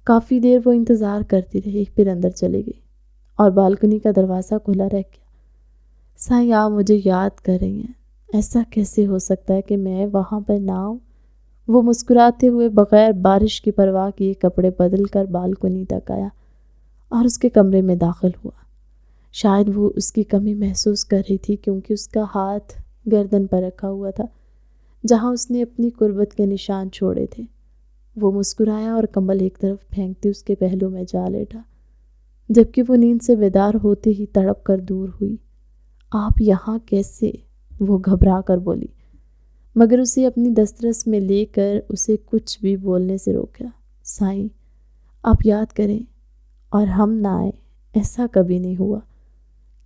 کافی دیر وہ انتظار کرتی رہی، پھر اندر چلی گئی اور بالکنی کا دروازہ کھلا رہ گیا۔ سائیں آپ مجھے یاد کر رہی ہیں، ایسا کیسے ہو سکتا ہے کہ میں وہاں پر نہ آؤں؟ وہ مسکراتے ہوئے بغیر بارش کی پرواہ کیے کپڑے بدل کر بالکنی تک آیا اور اس کے کمرے میں داخل ہوا۔ شاید وہ اس کی کمی محسوس کر رہی تھی کیونکہ اس کا ہاتھ گردن پر رکھا ہوا تھا جہاں اس نے اپنی قربت کے نشان چھوڑے تھے۔ وہ مسکرایا اور کمبل ایک طرف پھینکتے اس کے پہلو میں جا لیٹا، جبکہ وہ نیند سے بیدار ہوتے ہی تڑپ کر دور ہوئی۔ آپ یہاں کیسے؟ وہ گھبرا کر بولی، مگر اسے اپنی دسترس میں لے کر اسے کچھ بھی بولنے سے روکا۔ سائیں آپ یاد کریں اور ہم نہ آئیں، ایسا کبھی نہیں ہوا۔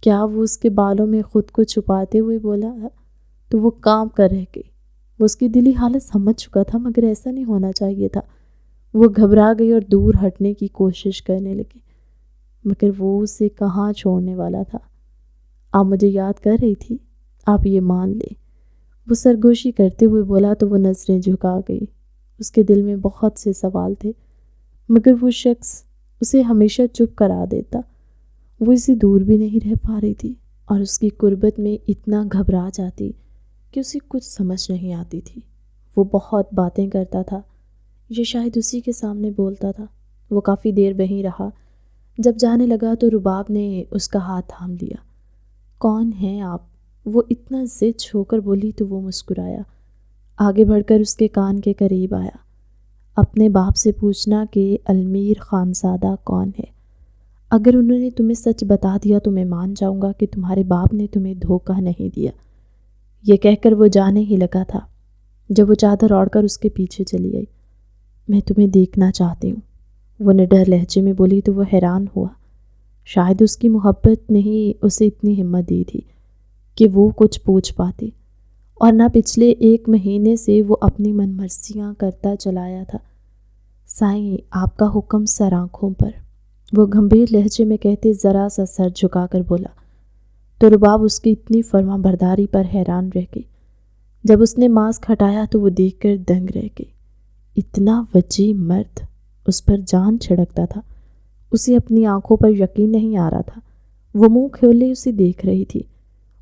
کیا وہ اس کے بالوں میں خود کو چھپاتے ہوئے بولا تو وہ کام کر رہ گئی۔ وہ اس کی دلی حالت سمجھ چکا تھا، مگر ایسا نہیں ہونا چاہیے تھا۔ وہ گھبرا گئی اور دور ہٹنے کی کوشش کرنے لگی، مگر وہ اسے کہاں چھوڑنے والا تھا۔ آپ مجھے یاد کر رہی تھی، آپ یہ مان لیں، وہ سرگوشی کرتے ہوئے بولا تو وہ نظریں جھکا گئی۔ اس کے دل میں بہت سے سوال تھے، مگر وہ شخص اسے ہمیشہ چپ کرا دیتا۔ وہ اسے دور بھی نہیں رہ پا رہی تھی اور اس کی قربت میں اتنا گھبرا جاتی کہ اسے کچھ سمجھ نہیں آتی تھی۔ وہ بہت باتیں کرتا تھا، یہ شاید اسی کے سامنے بولتا تھا۔ وہ کافی دیر وہیں رہا، جب جانے لگا تو رباب نے اس کا ہاتھ تھام لیا۔ کون ہیں آپ؟ وہ اتنا ضد ہو کر بولی تو وہ مسکرایا، آگے بڑھ کر اس کے کان کے قریب آیا۔ اپنے باپ سے پوچھنا کہ المیر خانزادہ کون ہے۔ اگر انہوں نے تمہیں سچ بتا دیا تو میں مان جاؤں گا کہ تمہارے باپ نے تمہیں دھوکہ نہیں دیا۔ یہ کہہ کر وہ جانے ہی لگا تھا جب وہ چادر اوڑھ کر اس کے پیچھے چلی گئی۔ میں تمہیں دیکھنا چاہتی ہوں، وہ نڈر لہجے میں بولی تو وہ حیران ہوا۔ شاید اس کی محبت نے ہی اسے اتنی ہمت دی تھی کہ وہ کچھ پوچھ پاتی، اور نہ پچھلے 1 مہینے سے وہ اپنی من مرضیاں کرتا چلایا تھا۔ سائیں آپ کا حکم سر آنکھوں پر، وہ گمبھیر لہجے میں کہتے ذرا سا سر جھکا کر بولا تو رباب اس کی اتنی فرما برداری پر حیران رہ گئی۔ جب اس نے ماسک ہٹایا تو وہ دیکھ کر دنگ رہ گئی۔ اتنا وجیح مرد، اس پر جان چھڑکتا تھا۔ اسے اپنی آنکھوں پر یقین نہیں آ رہا تھا۔ وہ منہ کھولے اسے دیکھ رہی تھی۔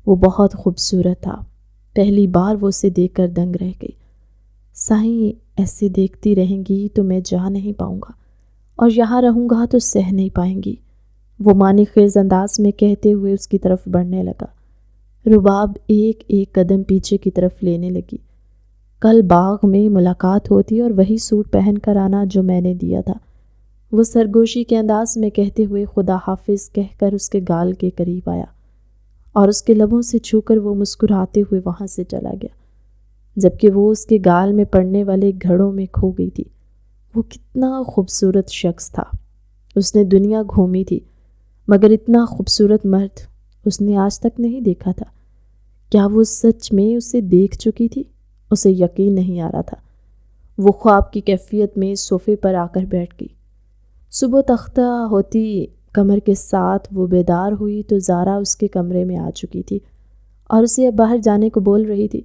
وہ بہت خوبصورت تھا۔ پہلی بار وہ اسے دیکھ کر دنگ رہ گئی۔ سائیں ایسے دیکھتی رہیں گی تو میں جا نہیں پاؤں گا، اور یہاں رہوں گا تو سہ نہیں پائیں گی، وہ معنی خیز انداز میں کہتے ہوئے اس کی طرف بڑھنے لگا۔ رباب ایک ایک قدم پیچھے کی طرف لینے لگی۔ کل باغ میں ملاقات ہوتی اور وہی سوٹ پہن کر آنا جو میں نے دیا تھا، وہ سرگوشی کے انداز میں کہتے ہوئے خدا حافظ کہہ کر اس کے گال کے قریب آیا اور اس کے لبوں سے چھو کر وہ مسکراتے ہوئے وہاں سے چلا گیا، جبکہ وہ اس کے گال میں پڑنے والے گھڑوں میں کھو گئی تھی۔ وہ کتنا خوبصورت شخص تھا۔ اس نے دنیا گھومی تھی، مگر اتنا خوبصورت مرد اس نے آج تک نہیں دیکھا تھا۔ کیا وہ سچ میں اسے دیکھ چکی تھی؟ اسے یقین نہیں آ رہا تھا۔ وہ خواب کی کیفیت میں صوفے پر آ کر بیٹھ گئی۔ صبح تختہ ہوتی کمر کے ساتھ وہ بیدار ہوئی تو زارا اس کے کمرے میں آ چکی تھی اور اسے اب باہر جانے کو بول رہی تھی۔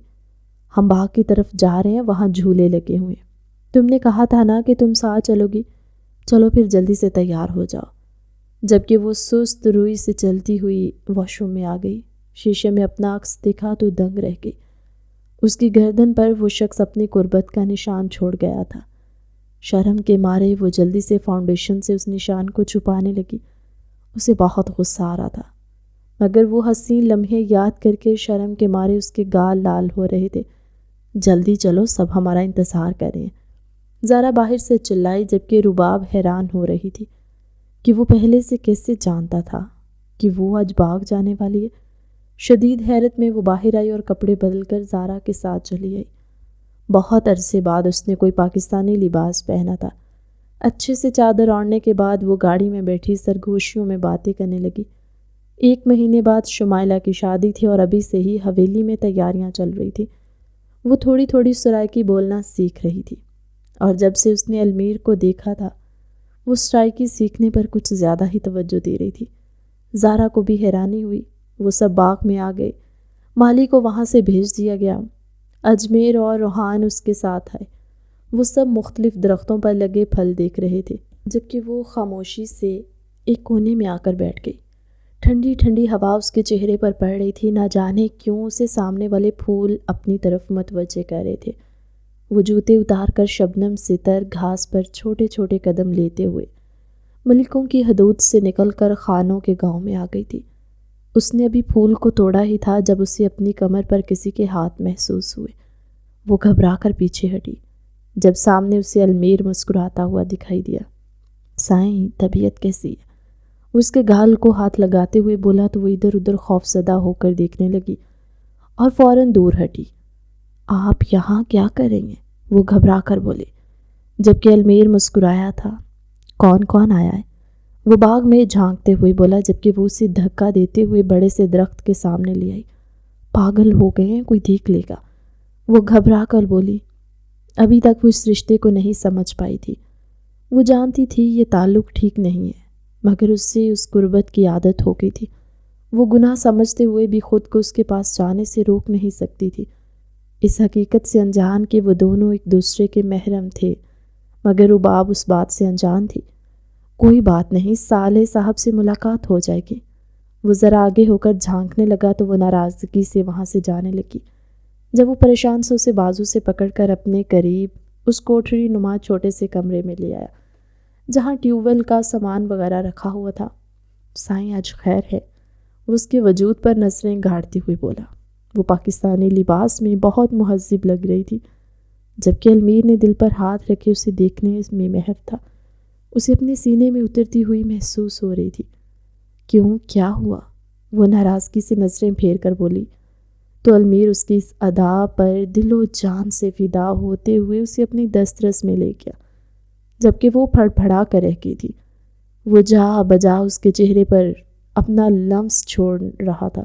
ہم باغ کی طرف جا رہے ہیں، وہاں جھولے لگے ہوئے ہیں، تم نے کہا تھا نا کہ تم ساتھ چلو گی، چلو پھر جلدی سے تیار ہو جاؤ۔ جبکہ وہ سست روئی سے چلتی ہوئی واش روم میں آ گئی، شیشے میں اپنا عکس دیکھا تو دنگ رہ گئی۔ اس کی گردن پر وہ شخص اپنی قربت کا نشان چھوڑ گیا تھا۔ شرم کے مارے وہ جلدی سے فاؤنڈیشن سے اس نشان کو چھپانے لگی۔ اسے بہت غصہ آ رہا تھا، مگر وہ حسین لمحے یاد کر کے شرم کے مارے اس کے گال لال ہو رہے تھے۔ جلدی چلو، سب ہمارا انتظار کر رہے ہیں، زارا باہر سے چلائی، جبکہ رباب حیران ہو رہی تھی کہ وہ پہلے سے کیسے جانتا تھا کہ وہ آج باغ جانے والی ہے۔ شدید حیرت میں وہ باہر آئی اور کپڑے بدل کر زارا کے ساتھ چلی آئی۔ بہت عرصے بعد اس نے کوئی پاکستانی لباس پہنا تھا، اچھے سے چادر اوڑھنے کے بعد وہ گاڑی میں بیٹھی سرگوشیوں میں باتیں کرنے لگی۔ 1 مہینے بعد شمائلہ کی شادی تھی اور ابھی سے ہی حویلی میں تیاریاں چل رہی تھی۔ وہ تھوڑی تھوڑی سرائکی بولنا سیکھ رہی تھی، اور جب سے اس نے المیر کو دیکھا تھا وہ سرائکی سیکھنے پر کچھ زیادہ ہی توجہ دے رہی تھی۔ زارا کو بھی حیرانی ہوئی۔ وہ سب باغ میں آ گئے۔ مالی کو وہاں سے بھیج دیا گیا۔ اجمیر اور روحان اس کے ساتھ آئے۔ وہ سب مختلف درختوں پر لگے پھل دیکھ رہے تھے، جبکہ وہ خاموشی سے ایک کونے میں آ کر بیٹھ گئی۔ ٹھنڈی ٹھنڈی ہوا اس کے چہرے پر پڑ رہی تھی۔ نہ جانے کیوں اسے سامنے والے پھول اپنی طرف متوجہ کر رہے تھے۔ وہ جوتے اتار کر شبنم سے تر گھاس پر چھوٹے چھوٹے قدم لیتے ہوئے ملکوں کی حدود سے نکل کر خانوں کے گاؤں میں آ گئی تھی۔ اس نے ابھی پھول کو توڑا ہی تھا جب اسے اپنی کمر پر کسی کے ہاتھ محسوس ہوئے۔ وہ گھبرا کر پیچھے ہٹی جب سامنے اسے المیر مسکراتا ہوا دکھائی دیا۔ سائیں، طبیعت کیسی ہے؟ وہ اس کے گال کو ہاتھ لگاتے ہوئے بولا تو وہ ادھر ادھر خوف زدہ ہو کر دیکھنے لگی اور فوراً دور ہٹی۔ آپ یہاں کیا کریں گے؟ وہ گھبرا کر بولے، جبکہ المیر مسکرایا تھا۔ کون کون آیا ہے؟ وہ باغ میں جھانکتے ہوئے بولا، جبکہ وہ اسے دھکا دیتے ہوئے بڑے سے درخت کے سامنے لے آئی۔ پاگل ہو گئے ہیں، کوئی دیکھ لے گا، وہ گھبرا کر بولی۔ ابھی تک وہ اس رشتے کو نہیں سمجھ پائی تھی۔ وہ جانتی تھی یہ تعلق ٹھیک نہیں ہے، مگر اس سے اس قربت کی عادت ہو گئی تھی۔ وہ گناہ سمجھتے ہوئے بھی خود کو اس کے پاس جانے سے روک نہیں سکتی تھی، اس حقیقت سے انجان کہ وہ دونوں ایک دوسرے کے محرم تھے، مگر رباب اس بات سے انجان تھی۔ کوئی بات نہیں، صالح صاحب سے ملاقات ہو جائے گی۔ وہ ذرا آگے ہو کر جھانکنے لگا تو وہ ناراضگی سے وہاں سے جانے لگی۔ جب وہ پریشان سے اسے بازو سے پکڑ کر اپنے قریب اس کوٹھری نما چھوٹے سے کمرے میں لے آیا جہاں ٹیوب ویل کا سامان وغیرہ رکھا ہوا تھا۔ سائیں، آج خیر ہے؟ وہ اس کے وجود پر نظریں گاڑتے ہوئے بولا۔ وہ پاکستانی لباس میں بہت مہذب لگ رہی تھی، جبکہ المیر نے دل پر ہاتھ رکھے اسے دیکھنے میں محو تھا۔ اسے اپنے سینے میں اترتی ہوئی محسوس ہو رہی تھی۔ کیوں، کیا ہوا؟ وہ ناراضگی سے نظریں پھیر کر بولی تو المیر اس کی اس ادا پر دل و جان سے فدا ہوتے ہوئے اسے اپنی دسترس میں لے گیا، جبکہ وہ پھڑ پھڑا کر رہ گئی تھی۔ وہ جا بجا اس کے چہرے پر اپنا لمس چھوڑ رہا تھا،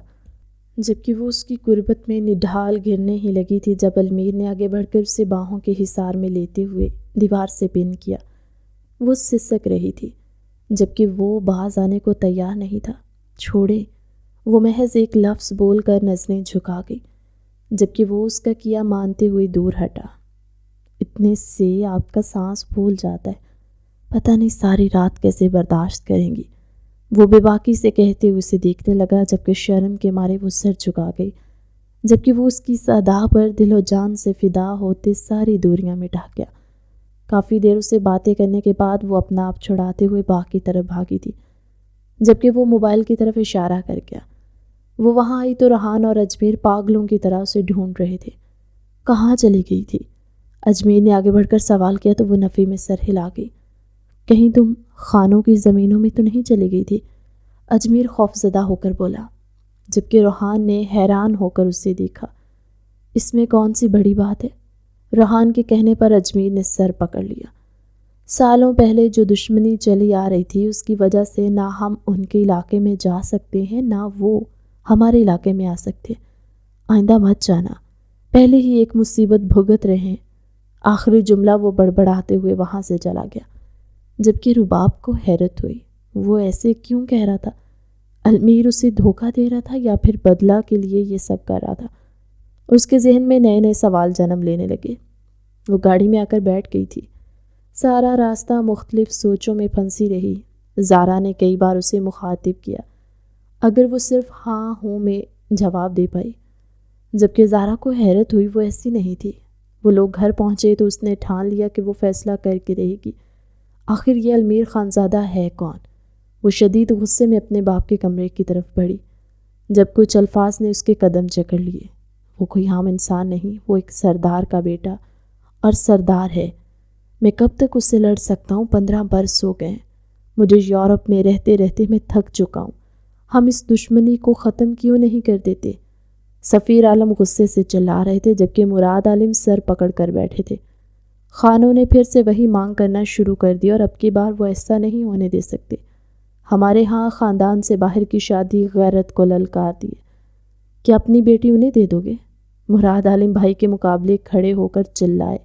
جبکہ وہ اس کی قربت میں نڈھال گرنے ہی لگی تھی جب المیر نے آگے بڑھ کر اسے باہوں کے حصار میں لیتے ہوئے دیوار سے پن کیا۔ وہ سسک رہی تھی، جبکہ وہ باز آنے کو تیار نہیں تھا۔ چھوڑے، وہ محض ایک لفظ بول کر نظریں جھکا گئی، جبکہ وہ اس کا کیا مانتے ہوئے دور ہٹا۔ اتنے سے آپ کا سانس پھول جاتا ہے، پتہ نہیں ساری رات کیسے برداشت کریں گی، وہ بے باکی سے کہتے ہوئے اسے دیکھنے لگا، جبکہ شرم کے مارے وہ سر جھکا گئی، جبکہ وہ اس کی صدا پر دل و جان سے فدا ہوتے ساری دوریاں مٹا گیا۔ کافی دیر اسے باتیں کرنے کے بعد وہ اپنا آپ چھڑاتے ہوئے باغ کی طرف بھاگی تھی، جبکہ وہ موبائل کی طرف اشارہ کر گیا۔ وہ وہاں آئی تو ریحان اور اجمیر پاگلوں کی طرح اسے ڈھونڈ رہے تھے۔ کہاں چلی گئی تھی؟ اجمیر نے آگے بڑھ کر سوال کیا تو وہ نفی میں سر ہلا گئی۔ کہیں تم خانوں کی زمینوں میں تو نہیں چلی گئی تھی؟ اجمیر خوفزدہ ہو کر بولا، جبکہ ریحان نے حیران ہو کر اسے دیکھا۔ اس میں کون سی بڑی بات ہے؟ ریحان کے کہنے پر اجمیر نے سر پکڑ لیا۔ سالوں پہلے جو دشمنی چلی آ رہی تھی اس کی وجہ سے نہ ہم ان کے علاقے میں جا سکتے ہیں نہ وہ ہمارے علاقے میں آ سکتے۔ آئندہ مت جانا، پہلے ہی ایک مصیبت بھگت رہے ہیں۔ آخری جملہ وہ بڑبڑاتے ہوئے وہاں سے چلا گیا، جبکہ رباب کو حیرت ہوئی۔ وہ ایسے کیوں کہہ رہا تھا؟ المیر اسے دھوکہ دے رہا تھا یا پھر بدلہ کے لیے یہ سب کر رہا تھا؟ اس کے ذہن میں نئے نئے سوال جنم لینے لگے۔ وہ گاڑی میں آ کر بیٹھ گئی تھی۔ سارا راستہ مختلف سوچوں میں پھنسی رہی۔ زارا نے کئی بار اسے مخاطب کیا، اگر وہ صرف ہاں ہوں میں جواب دے پائی، جبکہ زارا کو حیرت ہوئی وہ ایسی نہیں تھی۔ وہ لوگ گھر پہنچے تو اس نے ٹھان لیا کہ وہ فیصلہ کر کے رہے گی۔ آخر یہ المیر خانزادہ ہے کون؟ وہ شدید غصے میں اپنے باپ کے کمرے کی طرف بڑھی، جب کچھ الفاظ نے اس کے قدم جکڑ لیے۔ وہ کوئی عام انسان نہیں، وہ ایک سردار کا بیٹا اور سردار ہے۔ میں کب تک اس سے لڑ سکتا ہوں؟ 15 برس ہو گئے، مجھے یورپ میں رہتے رہتے میں تھک چکا ہوں۔ ہم اس دشمنی کو ختم کیوں نہیں کر دیتے؟ سفیر عالم غصے سے چلا رہے تھے، جبکہ مراد عالم سر پکڑ کر بیٹھے تھے۔ خانوں نے پھر سے وہی مانگ کرنا شروع کر دی اور اب کی بار وہ ایسا نہیں ہونے دے سکتے۔ ہمارے ہاں خاندان سے باہر کی شادی غیرت کو للکار دی ہے۔ کیا اپنی بیٹی انہیں دے دو گے؟ مراد عالم بھائی کے مقابلے کھڑے ہو کر چلائے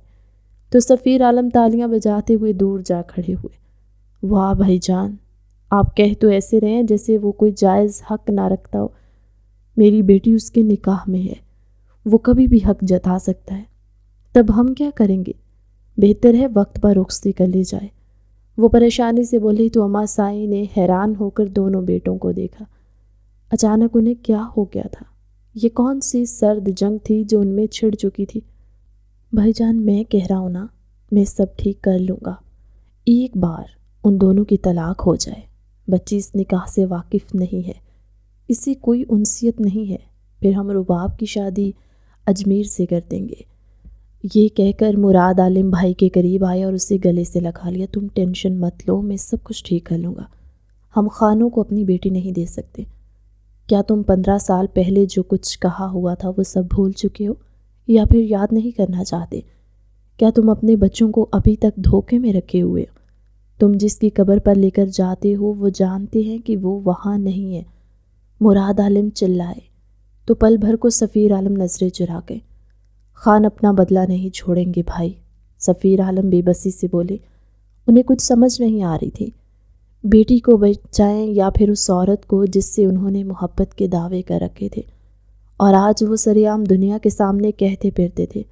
تو سفیر عالم تالیاں بجاتے ہوئے دور جا کھڑے ہوئے۔ واہ بھائی جان، آپ کہہ تو ایسے رہے ہیں جیسے وہ کوئی جائز حق نہ رکھتا ہو۔ میری بیٹی اس کے نکاح میں ہے، وہ کبھی بھی حق جتا سکتا ہے۔ تب ہم کیا کریں گے؟ بہتر ہے وقت پر رخصتی کر لی جائے۔ وہ پریشانی سے بولی تو اما سائیں نے حیران ہو کر دونوں بیٹوں کو دیکھا۔ اچانک انہیں کیا ہو گیا تھا؟ یہ کون سی سرد جنگ تھی جو ان میں چھڑ چکی تھی؟ بھائی جان، میں کہہ رہا ہوں نا، میں سب ٹھیک کر لوں گا۔ ایک بار ان دونوں کی طلاق ہو جائے، بچی اس نکاح سے واقف نہیں ہے، اس سے کوئی انسیت نہیں ہے، پھر ہم رباب کی شادی اجمیر سے کر دیں گے۔ یہ کہہ کر مراد عالم بھائی کے قریب آیا اور اسے گلے سے لگا لیا۔ تم ٹینشن مت لو، میں سب کچھ ٹھیک کر لوں گا۔ ہم خانوں کو اپنی بیٹی نہیں دے سکتے۔ کیا تم 15 سال پہلے جو کچھ کہا ہوا تھا وہ سب بھول چکے ہو یا پھر یاد نہیں کرنا چاہتے؟ کیا تم اپنے بچوں کو ابھی تک دھوکے میں رکھے ہوئے ہو؟ تم جس کی قبر پر لے کر جاتے ہو وہ جانتے ہیں کہ وہ وہاں نہیں ہے۔ مراد عالم چلائے تو پل بھر کو سفیر عالم نظریں چرا گئے۔ خان اپنا بدلہ نہیں چھوڑیں گے بھائی، سفیر عالم بے بسی سے بولے۔ انہیں کچھ سمجھ نہیں آ رہی تھی، بیٹی کو بچائیں یا پھر اس عورت کو جس سے انہوں نے محبت کے دعوے کر رکھے تھے، اور آج وہ سرعام دنیا کے سامنے کہتے پھرتے تھے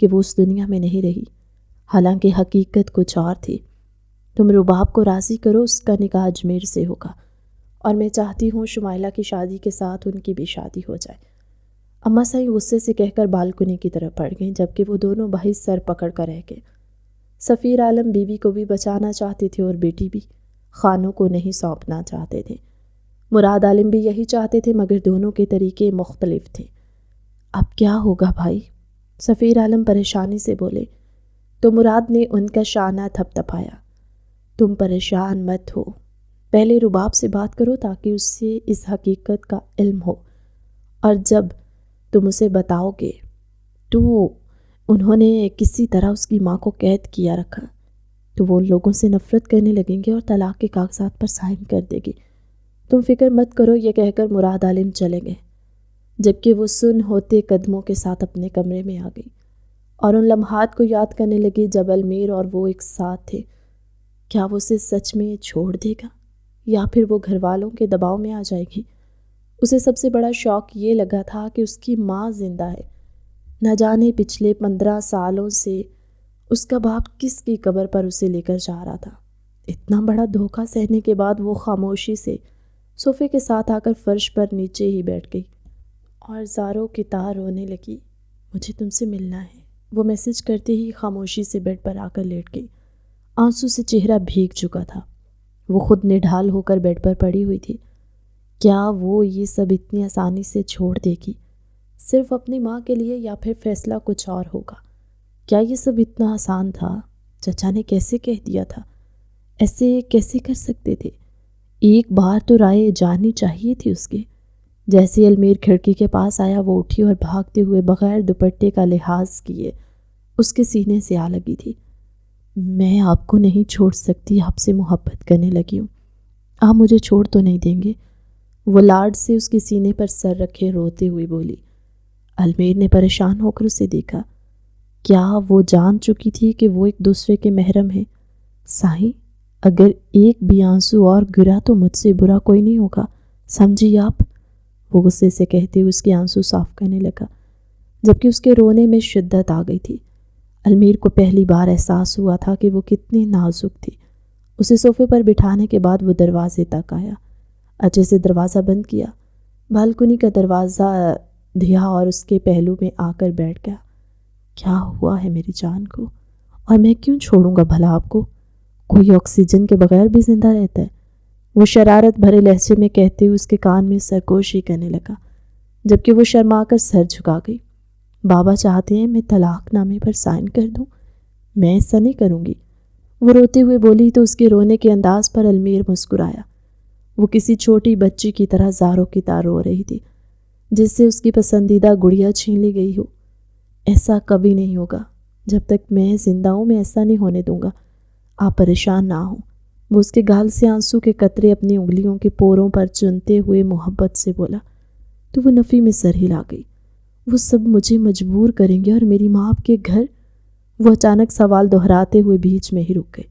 کہ وہ اس دنیا میں نہیں رہی، حالانکہ حقیقت کچھ اور تھی۔ تم رباب کو راضی کرو، اس کا نکاح اجمیر سے ہوگا، اور میں چاہتی ہوں شمائلہ کی شادی کے ساتھ ان کی بھی شادی ہو جائے۔ اماں سائیں غصے سے کہہ کر بالکنی کی طرف بڑھ گئیں، جبکہ وہ دونوں بھائی سر پکڑ کر رہ گئے۔ سفیر عالم بیوی کو بھی بچانا چاہتے تھے اور بیٹی بھی، خانوں کو نہیں سونپنا چاہتے تھے۔ مراد عالم بھی یہی چاہتے تھے، مگر دونوں کے طریقے مختلف تھے۔ اب کیا ہوگا بھائی؟ سفیر عالم پریشانی سے بولے تو مراد نے ان کا شانہ تھپ تھپایا۔ تم پریشان مت ہو، پہلے رباب سے بات کرو تاکہ اس سے اس حقیقت کا علم ہو، اور جب تم اسے بتاؤ گے تو انہوں نے کسی طرح اس کی ماں کو قید کیا رکھا تو وہ ان لوگوں سے نفرت کرنے لگیں گے اور طلاق کے کاغذات پر سائن کر دے گی۔ تم فکر مت کرو، یہ کہہ کر مراد عالم چلے گئے، جبکہ وہ سن ہوتے قدموں کے ساتھ اپنے کمرے میں آ گئی اور ان لمحات کو یاد کرنے لگی جب المیر اور وہ ایک ساتھ تھے۔ کیا وہ اسے سچ میں چھوڑ دے گا یا پھر وہ گھر والوں کے دباؤ میں آ جائے گی؟ اسے سب سے بڑا شوق یہ لگا تھا کہ اس کی ماں زندہ ہے۔ نہ جانے پچھلے 15 سالوں سے اس کا باپ کس کی قبر پر اسے لے کر جا رہا تھا۔ اتنا بڑا دھوکہ سہنے کے بعد وہ خاموشی سے صوفے کے ساتھ آ کر فرش پر نیچے ہی بیٹھ گئی اور زاروں کی طرح رونے لگی۔ مجھے تم سے ملنا ہے، وہ میسج کرتے ہی خاموشی سے بیڈ پر آ کر لیٹ گئی۔ آنسو سے چہرہ بھیگ چکا تھا، وہ خود نڈھال ہو کر بیڈ پر پڑی ہوئی تھی۔ کیا وہ یہ سب اتنی آسانی سے چھوڑ دے گی، صرف اپنی ماں کے لیے، یا پھر فیصلہ کچھ اور ہوگا؟ کیا یہ سب اتنا آسان تھا؟ چچا نے کیسے کہہ دیا تھا؟ ایسے کیسے کر سکتے تھے؟ ایک بار تو رائے جانی چاہیے تھی اس کے۔ جیسے المیر کھڑکی کے پاس آیا وہ اٹھی اور بھاگتے ہوئے بغیر دوپٹے کا لحاظ کیے اس کے سینے سے آ لگی تھی۔ میں آپ کو نہیں چھوڑ سکتی، آپ سے محبت کرنے لگی ہوں، آپ مجھے چھوڑ تو نہیں دیں گے؟ وہ لاڈ سے اس کے سینے پر سر رکھے روتے ہوئے بولی۔ المیر نے پریشان ہو کر اسے دیکھا۔ کیا وہ جان چکی تھی کہ وہ ایک دوسرے کے محرم ہیں؟ سائیں، اگر ایک بھی آنسو اور گرا تو مجھ سے برا کوئی نہیں ہوگا، سمجھی آپ؟ وہ غصے سے کہتے ہوئے اس کے آنسو صاف کرنے لگا، جبکہ اس کے رونے میں شدت آ گئی تھی۔ المیر کو پہلی بار احساس ہوا تھا کہ وہ کتنی نازک تھی۔ اسے صوفے پر بٹھانے کے بعد وہ دروازے تک آیا، اچھے سے دروازہ بند کیا، بالکنی کا دروازہ دھیا اور اس کے پہلو میں آ کر بیٹھ گیا۔ کیا ہوا ہے میری جان کو، اور میں کیوں چھوڑوں گا بھلا آپ کو؟ کوئی آکسیجن کے بغیر بھی زندہ رہتا ہے، وہ شرارت بھرے لہجے میں کہتے ہوئے اس کے کان میں سرگوشی کرنے لگا، جبکہ وہ شرما کر سر جھکا گئی۔ بابا چاہتے ہیں میں طلاق نامے پر سائن کر دوں، میں ایسا نہیں کروں گی، وہ روتے ہوئے بولی تو اس کے رونے کے انداز پر المیر مسکرایا۔ وہ کسی چھوٹی بچی کی طرح زاروں کی طرح رو رہی تھی جس سے اس کی پسندیدہ گڑیا چھین لی گئی ہو۔ ایسا کبھی نہیں ہوگا، جب تک میں زندہ ہوں میں ایسا نہیں ہونے دوں گا، آپ پریشان نہ ہوں۔ وہ اس کے گال سے آنسو کے قطرے اپنی انگلیوں کے پوروں پر چنتے ہوئے محبت سے بولا۔ تو وہ نفی میں سر ہلا گئی۔ وہ سب مجھے مجبور کریں گے اور میری ماں آپ کے گھر؟ وہ اچانک سوال دہراتے ہوئے بیچ میں ہی رک گئی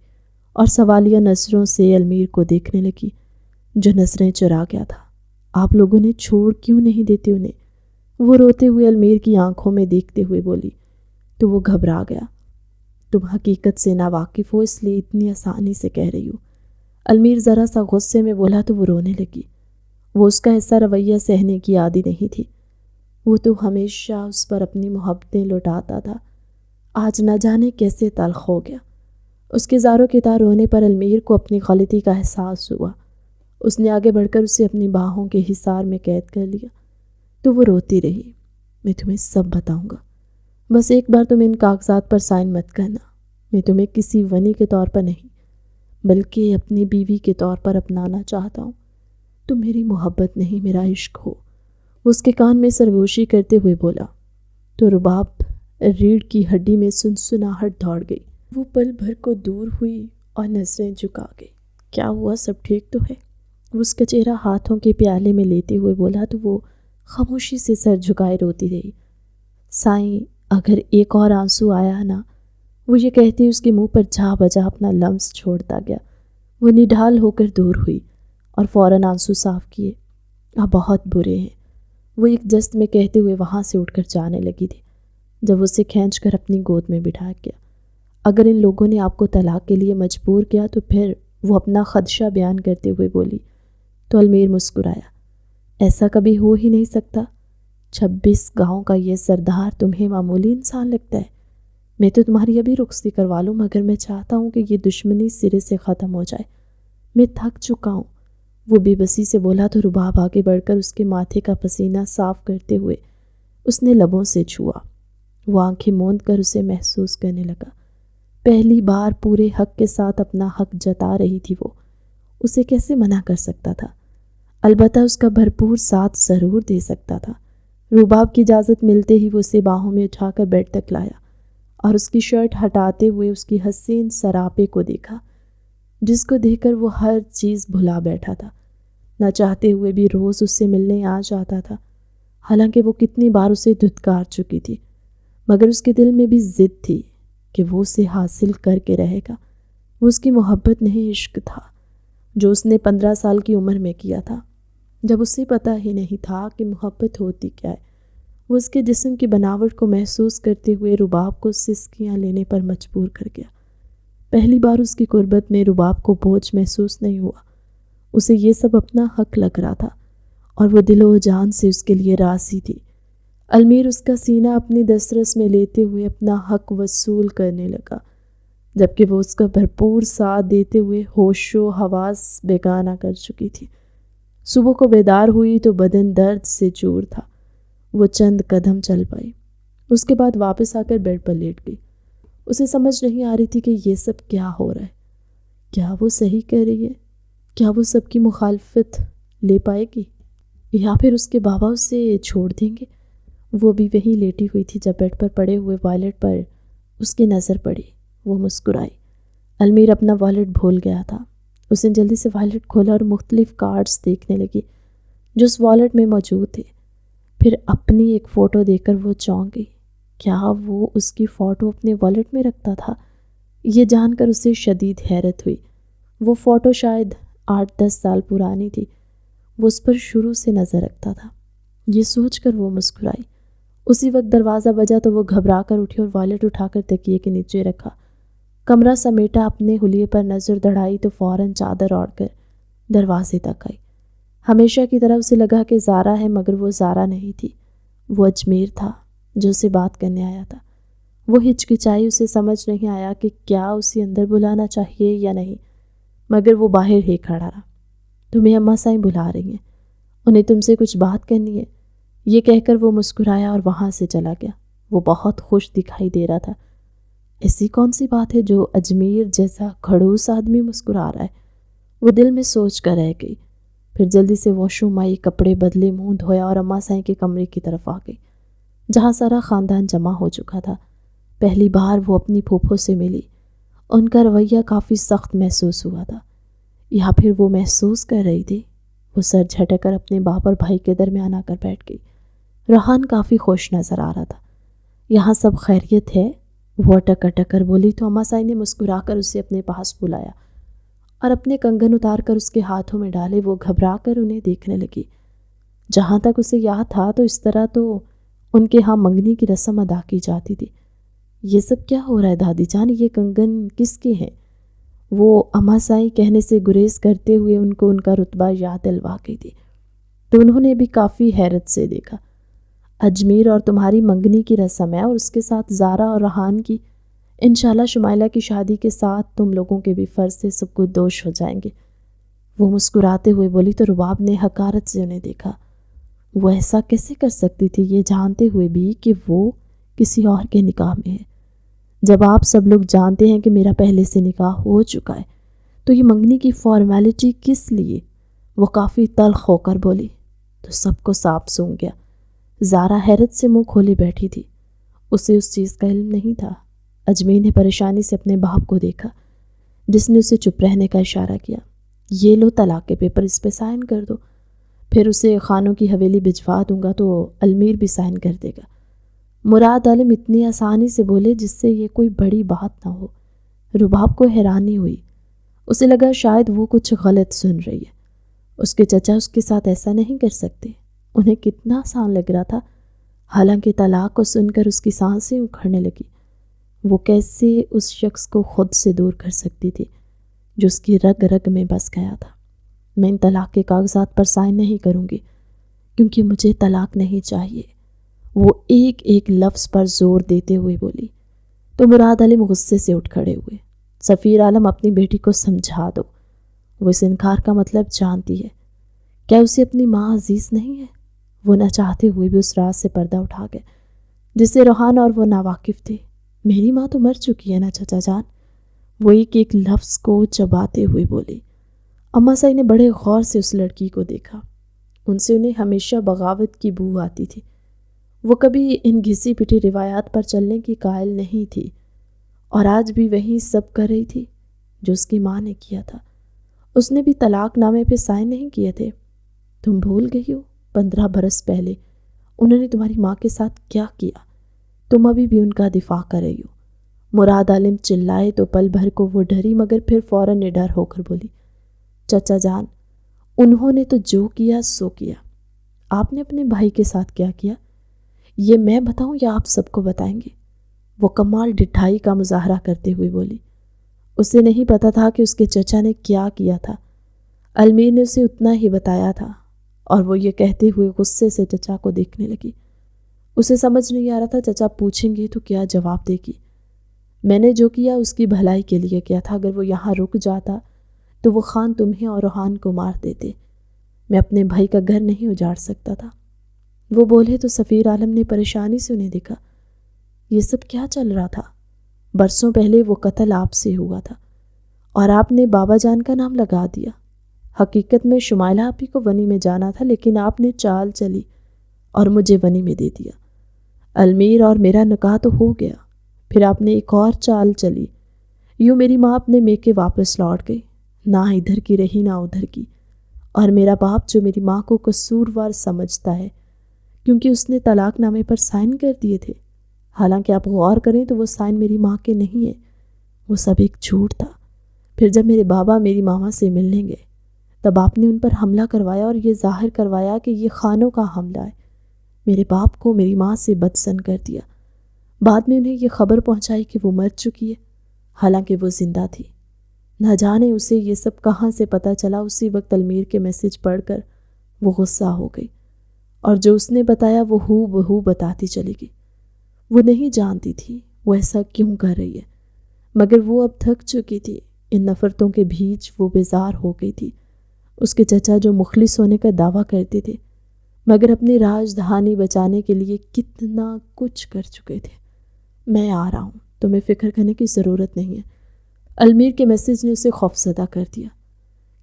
اور سوالیہ نظروں سے علمیر کو دیکھنے لگی، جو نظریں چرا گیا تھا۔ آپ لوگوں نے چھوڑ کیوں نہیں دیتے انہیں؟ وہ روتے ہوئے علمیر کی آنکھوں میں دیکھتے ہوئے بولی۔ تو وہ گھبرا گیا۔ تم حقیقت سے ناواقف ہو اس لیے اتنی آسانی سے کہہ رہی ہو، علمیر ذرا سا غصے میں بولا تو وہ رونے لگی۔ وہ اس کا ایسا رویہ سہنے کی عادی نہیں تھی۔ وہ تو ہمیشہ اس پر اپنی محبتیں لٹاتا تھا، آج نہ جانے کیسے تلخ ہو گیا۔ اس کے زاروں کے تار رونے پر علمیر کو اپنی غلطی کا احساس ہوا۔ اس نے آگے بڑھ کر اسے اپنی باہوں کے حصار میں قید کر لیا۔ تو وہ روتی رہی۔ میں تمہیں سب بتاؤں گا، بس ایک بار تم ان کاغذات پر سائن مت کرنا۔ میں تمہیں کسی ونی کے طور پر نہیں بلکہ اپنی بیوی کے طور پر اپنانا چاہتا ہوں۔ تم میری محبت نہیں میرا عشق ہو۔ وہ اس کے کان میں سرگوشی کرتے ہوئے بولا۔ تو رباب ریڑھ کی ہڈی میں سنسناہٹ دوڑ گئی۔ وہ پل بھر کو دور ہوئی اور نظریں جھکا گئی۔ کیا ہوا، سب ٹھیک تو ہے؟ وہ اس کا چہرہ ہاتھوں کے پیالے میں لیتے ہوئے بولا تو وہ خاموشی سے سر جھکائے روتی رہی۔ سائیں اگر ایک اور آنسو آیا نا، وہ یہ کہتے اس کے منہ پر جا بجا اپنا لمس چھوڑتا گیا۔ وہ نڈھال ہو کر دور ہوئی اور فوراً آنسو صاف کیے۔ آپ بہت برے ہیں، وہ ایک جست میں کہتے ہوئے وہاں سے اٹھ کر جانے لگی تھی جب اسے کھینچ کر اپنی گود میں بٹھا گیا۔ اگر ان لوگوں نے آپ کو طلاق کے لیے مجبور کیا تو پھر، وہ اپنا خدشہ بیان کرتے ہوئے بولی۔ تو علمیر مسکرایا۔ ایسا کبھی ہو ہی نہیں سکتا۔ 26 گاؤں کا یہ سردار تمہیں معمولی انسان لگتا ہے؟ میں تو تمہاری ابھی رخصتی کروا لوں، مگر میں چاہتا ہوں کہ یہ دشمنی سرے سے ختم ہو جائے۔ میں تھک چکا ہوں، وہ بے بسی سے بولا تو رباب آگے بڑھ کر اس کے ماتھے کا پسینہ صاف کرتے ہوئے اس نے لبوں سے چھوا۔ وہ آنکھیں موند کر اسے محسوس کرنے لگا۔ پہلی بار پورے حق کے ساتھ اپنا حق جتا رہی تھی وہ، اسے کیسے منع کر سکتا تھا؟ البتہ اس کا بھرپور ساتھ ضرور دے سکتا تھا۔ رباب کی اجازت ملتے ہی وہ اسے باہوں میں اٹھا کر بیڈ تک لایا اور اس کی شرٹ ہٹاتے ہوئے اس کی حسین سراپے کو دیکھا، جس کو دیکھ کر وہ ہر چیز بھلا بیٹھا تھا۔ نہ چاہتے ہوئے بھی روز اس سے ملنے آ جاتا تھا، حالانکہ وہ کتنی بار اسے دھتکار چکی تھی، مگر اس کے دل میں بھی ضد تھی کہ وہ اسے حاصل کر کے رہے گا۔ وہ اس کی محبت نہیں، عشق تھا، جو اس نے 15 سال کی عمر میں کیا تھا، جب اسے پتہ ہی نہیں تھا کہ محبت ہوتی کیا ہے۔ وہ اس کے جسم کی بناوٹ کو محسوس کرتے ہوئے رباب کو سسکیاں لینے پر مجبور کر گیا۔ پہلی بار اس کی قربت میں رباب کو بوجھ محسوس نہیں ہوا، اسے یہ سب اپنا حق لگ رہا تھا اور وہ دل و جان سے اس کے لیے راضی تھی۔ علمیر اس کا سینہ اپنی دسترس میں لیتے ہوئے اپنا حق وصول کرنے لگا، جبکہ وہ اس کا بھرپور ساتھ دیتے ہوئے ہوش و حواس بیگانہ کر چکی تھی۔ صبح کو بیدار ہوئی تو بدن درد سے چور تھا۔ وہ چند قدم چل پائی، اس کے بعد واپس آ کر بیڈ پر لیٹ گئی۔ اسے سمجھ نہیں آ رہی تھی کہ یہ سب کیا ہو رہا ہے۔ کیا وہ صحیح کہہ رہی ہے؟ کیا وہ سب کی مخالفت لے پائے گی یا پھر اس کے بابا اسے چھوڑ دیں گے؟ وہ بھی وہیں لیٹی ہوئی تھی جب بیڈ پر پڑے ہوئے والٹ پر اس کی نظر پڑی۔ وہ مسکرائی۔ علمیر اپنا والٹ بھول گیا تھا۔ اس نے جلدی سے والٹ کھولا اور مختلف کارڈز دیکھنے لگی جو اس والٹ میں موجود تھے۔ پھر اپنی ایک فوٹو دیکھ کر وہ چونک گئی۔ کیا وہ اس کی فوٹو اپنے والٹ میں رکھتا تھا؟ یہ جان کر اسے شدید حیرت ہوئی۔ وہ فوٹو شاید 8-10 سال پرانی تھی۔ وہ اس پر شروع سے نظر رکھتا تھا۔ یہ سوچ کر وہ مسکرائی۔ اسی وقت دروازہ بجا تو وہ گھبرا کر اٹھی اور والٹ اٹھا کر تکیے کے نیچے رکھا۔ کمرہ سمیٹا، اپنے حلیے پر نظر دڑائی تو فوراً چادر اوڑھ کر دروازے تک آئی۔ ہمیشہ کی طرح اسے لگا کہ زارا ہے، مگر وہ زارا نہیں تھی، وہ اجمیر تھا جو اسے بات کرنے آیا تھا۔ وہ ہچکچائی، اسے سمجھ نہیں آیا کہ کیا اسے اندر بلانا چاہیے یا نہیں، مگر وہ باہر ہی کھڑا رہا۔ تمہیں اماں سائیں بلا رہی ہیں، انہیں تم سے کچھ بات کرنی ہے، یہ کہہ کر وہ مسکرایا اور وہاں سے چلا گیا۔ وہ بہت خوش دکھائی دے رہا تھا۔ ایسی کون سی بات ہے جو اجمیر جیسا کھڑوس آدمی مسکرا رہا ہے؟ وہ دل میں سوچ کر رہ گئی۔ پھر جلدی سے واش روم آئی، کپڑے بدلے، منہ دھویا اور اماں سائیں کے کمرے کی طرف آ گئی، جہاں سارا خاندان جمع ہو چکا تھا۔ پہلی بار وہ اپنی پھوپھو سے ملی، ان کا رویہ کافی سخت محسوس ہوا تھا، یا پھر وہ محسوس کر رہی تھی۔ وہ سر جھٹک کر اپنے باپ اور بھائی کے درمیان آ کر بیٹھ گئی۔ ریحان کافی خوش نظر آ رہا تھا۔ یہاں سب خیریت ہے؟ وہ اٹک اٹک کر بولی تو اما سائی نے مسکرا کر اسے اپنے پاس بلایا اور اپنے کنگن اتار کر اس کے ہاتھوں میں ڈالے۔ وہ گھبرا کر انہیں دیکھنے لگی۔ جہاں تک اسے یاد تھا تو اس طرح تو ان کے ہاں منگنی کی رسم ادا کی جاتی تھی۔ یہ سب کیا ہو رہا ہے دادی جان؟ یہ کنگن کس کے ہیں؟ وہ اما سائی کہنے سے گریز کرتے ہوئے ان کو ان کا رتبہ یاد دلوا گئی تھی، تو انہوں نے بھی کافی حیرت سے دیکھا۔ اجمیر اور تمہاری منگنی کی رسم ہے، اور اس کے ساتھ زارا اور ریحان کی۔ انشاءاللہ شمائلہ کی شادی کے ساتھ تم لوگوں کے بھی فرض سے سب کچھ دوش ہو جائیں گے۔ وہ مسکراتے ہوئے بولی تو رباب نے حقارت سے انہیں دیکھا۔ وہ ایسا کیسے کر سکتی تھی یہ جانتے ہوئے بھی کہ وہ کسی اور کے نکاح میں ہے؟ جب آپ سب لوگ جانتے ہیں کہ میرا پہلے سے نکاح ہو چکا ہے تو یہ منگنی کی فارمیلٹی کس لیے؟ وہ کافی تلخ ہو کر بولی تو سب کو صاف سونگ گیا۔ زارا حیرت سے منہ کھولے بیٹھی تھی، اسے اس چیز کا علم نہیں تھا۔ اجمیر نے پریشانی سے اپنے باپ کو دیکھا، جس نے اسے چپ رہنے کا اشارہ کیا۔ یہ لو طلاق کے پیپر، اس پہ سائن کر دو، پھر اسے خانوں کی حویلی بھجوا دوں گا تو المیر بھی سائن کر دے گا۔ مراد عالم اتنی آسانی سے بولے جس سے یہ کوئی بڑی بات نہ ہو۔ رباب کو حیرانی ہوئی، اسے لگا شاید وہ کچھ غلط سن رہی ہے۔ اس کے چچا اس کے ساتھ ایسا نہیں کر سکتے۔ انہیں کتنا آسان لگ رہا تھا، حالانکہ طلاق کو سن کر اس کی سانسیں اکھڑنے لگی۔ وہ کیسے اس شخص کو خود سے دور کر سکتی تھی جو اس کی رگ رگ میں بس گیا تھا؟ میں ان طلاق کے کاغذات پر سائن نہیں کروں گی کیونکہ مجھے طلاق نہیں چاہیے، وہ ایک ایک لفظ پر زور دیتے ہوئے بولی۔ تو مراد عالم غصے سے اٹھ کھڑے ہوئے۔ سفیر عالم اپنی بیٹی کو سمجھا دو، وہ اس انکار کا مطلب جانتی ہے۔ کیا اسے اپنی ماں عزیز نہیں ہے؟ وہ نہ چاہتے ہوئے بھی اس راز سے پردہ اٹھا گئے جس سے ریحان اور وہ ناواقف تھے۔ میری ماں تو مر چکی ہے نا چچا جان، وہ ایک ایک لفظ کو چباتے ہوئے بولی۔ اما سائی نے بڑے غور سے اس لڑکی کو دیکھا، ان سے انہیں ہمیشہ بغاوت کی بو آتی تھی۔ وہ کبھی ان گھسی پٹی روایات پر چلنے کی قائل نہیں تھی، اور آج بھی وہی سب کر رہی تھی جو اس کی ماں نے کیا تھا۔ اس نے بھی طلاق نامے پہ سائن نہیں کیے تھے۔ تم بھول گئی ہو 15 برس پہلے انہوں نے تمہاری ماں کے ساتھ کیا کیا؟ تم ابھی بھی ان کا دفاع کر رہی ہو۔ مراد عالم چلائے تو پل بھر کو وہ ڈری، مگر پھر فوراً نڈر ہو کر بولی، چچا جان انہوں نے تو جو کیا سو کیا، آپ نے اپنے بھائی کے ساتھ کیا کیا یہ میں بتاؤں یا آپ سب کو بتائیں گے؟ وہ کمال ڈٹھائی کا مظاہرہ کرتے ہوئے بولی۔ اسے نہیں پتا تھا کہ اس کے چچا نے کیا کیا تھا، المیر نے اسے اتنا ہی بتایا تھا، اور وہ یہ کہتے ہوئے غصے سے چچا کو دیکھنے لگی۔ اسے سمجھ نہیں آ رہا تھا چچا پوچھیں گے تو کیا جواب دے گی۔ میں نے جو کیا اس کی بھلائی کے لیے کیا تھا، اگر وہ یہاں رک جاتا تو وہ خان تمہیں اور ریحان کو مار دیتے۔ میں اپنے بھائی کا گھر نہیں اجاڑ سکتا تھا۔ وہ بولے تو سفیر عالم نے پریشانی سے انہیں دیکھا۔ یہ سب کیا چل رہا تھا؟ برسوں پہلے وہ قتل آپ سے ہوا تھا اور آپ نے بابا جان کا نام لگا دیا۔ حقیقت میں شمائلہ آپی کو ونی میں جانا تھا، لیکن آپ نے چال چلی اور مجھے ونی میں دے دیا۔ المیر اور میرا نکاح تو ہو گیا، پھر آپ نے ایک اور چال چلی، یوں میری ماں اپنے میکے واپس لوٹ گئی، نہ ادھر کی رہی نہ ادھر کی۔ اور میرا باپ جو میری ماں کو قصوروار سمجھتا ہے کیونکہ اس نے طلاق نامے پر سائن کر دیے تھے، حالانکہ آپ غور کریں تو وہ سائن میری ماں کے نہیں ہیں، وہ سب ایک جھوٹ تھا۔ پھر جب میرے بابا میری ماما سے ملنے گئے تب آپ نے ان پر حملہ کروایا اور یہ ظاہر کروایا کہ یہ خانوں کا حملہ ہے۔ میرے باپ کو میری ماں سے بدسن کر دیا۔ بعد میں انہیں یہ خبر پہنچائی کہ وہ مر چکی ہے، حالانکہ وہ زندہ تھی۔ نہ جانے اسے یہ سب کہاں سے پتہ چلا۔ اسی وقت المیر کے میسج پڑھ کر وہ غصہ ہو گئی، اور جو اس نے بتایا وہ ہو بہو بتاتی چلی گئی۔ وہ نہیں جانتی تھی وہ ایسا کیوں کر رہی ہے، مگر وہ اب تھک چکی تھی ان نفرتوں کے بیچ۔ وہ بیزار ہو گئی تھی۔ اس کے چچا جو مخلص ہونے کا دعویٰ کرتے تھے مگر اپنی راجدھانی بچانے کے لیے کتنا کچھ کر چکے تھے۔ میں آ رہا ہوں، تمہیں فکر کرنے کی ضرورت نہیں ہے۔ المیر کے میسج نے اسے خوفزدہ کر دیا۔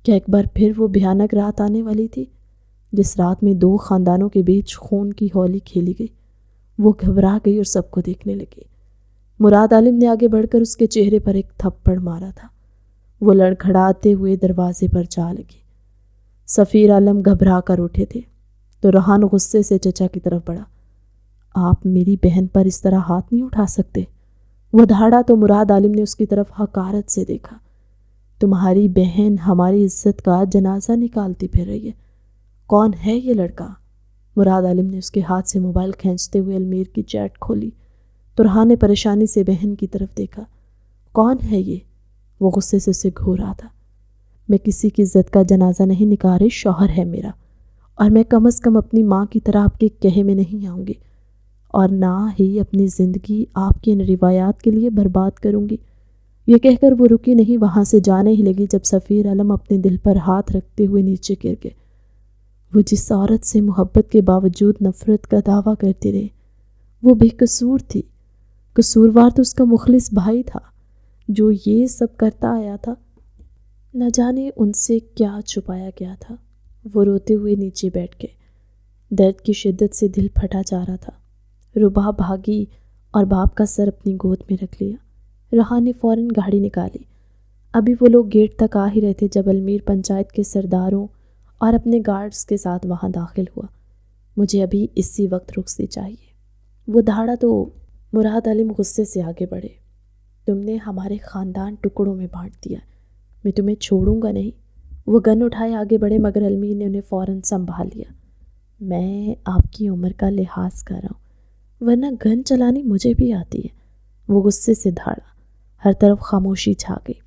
کیا ایک بار پھر وہ بھیانک رات آنے والی تھی جس رات میں 2 خاندانوں کے بیچ خون کی ہولی کھیلی گئی؟ وہ گھبرا گئی اور سب کو دیکھنے لگی۔ مراد عالم نے آگے بڑھ کر اس کے چہرے پر ایک تھپڑ مارا تھا۔ وہ لڑکھڑاتے ہوئے دروازے پر جا لگے۔ سفیر عالم گھبرا کر اٹھے تھے تو ریحان غصے سے چچا کی طرف بڑھا۔ آپ میری بہن پر اس طرح ہاتھ نہیں اٹھا سکتے۔ وہ دھاڑا تو مراد عالم نے اس کی طرف حقارت سے دیکھا۔ تمہاری بہن ہماری عزت کا جنازہ نکالتی پھر رہی ہے۔ کون ہے یہ لڑکا؟ مراد عالم نے اس کے ہاتھ سے موبائل کھینچتے ہوئے المیر کی چیٹ کھولی تو ریحان نے پریشانی سے بہن کی طرف دیکھا۔ کون ہے یہ؟ وہ غصے سے اسے گھور رہا تھا۔ میں کسی کی عزت کا جنازہ نہیں نکال رہی، شوہر ہے میرا، اور میں کم از کم اپنی ماں کی طرح آپ کے کہے میں نہیں آؤں گی، اور نہ ہی اپنی زندگی آپ کی ان روایات کے لیے برباد کروں گی۔ یہ کہہ کر وہ رکی نہیں، وہاں سے جانے ہی لگی جب سفیر عالم اپنے دل پر ہاتھ رکھتے ہوئے نیچے گر گئے۔ وہ جس عورت سے محبت کے باوجود نفرت کا دعویٰ کرتے رہے، وہ بے قصور تھی۔ قصوروار تو اس کا مخلص بھائی تھا جو یہ سب کرتا آیا تھا۔ نہ جانے ان سے کیا چھپایا گیا تھا۔ وہ روتے ہوئے نیچے بیٹھ گئے۔ درد کی شدت سے دل پھٹا جا رہا تھا۔ ربا بھاگی اور باپ کا سر اپنی گود میں رکھ لیا۔ ریحان نے فوراً گاڑی نکالی۔ ابھی وہ لوگ گیٹ تک آ ہی رہے تھے جب المیر پنچایت کے سرداروں اور اپنے گارڈز کے ساتھ وہاں داخل ہوا۔ مجھے ابھی اسی وقت رخصتی چاہیے۔ وہ دھاڑا تو مراد عالم غصے سے آگے بڑھے۔ تم نے ہمارے خاندان ٹکڑوں میں بانٹ دیا، میں تمہیں چھوڑوں گا نہیں۔ وہ گن اٹھائے آگے بڑھے مگر المیر نے انہیں فوراً سنبھال لیا۔ میں آپ کی عمر کا لحاظ کر رہا ہوں، ورنہ گن چلانی مجھے بھی آتی ہے۔ وہ غصے سے دھاڑا۔ ہر طرف خاموشی چھا گئی۔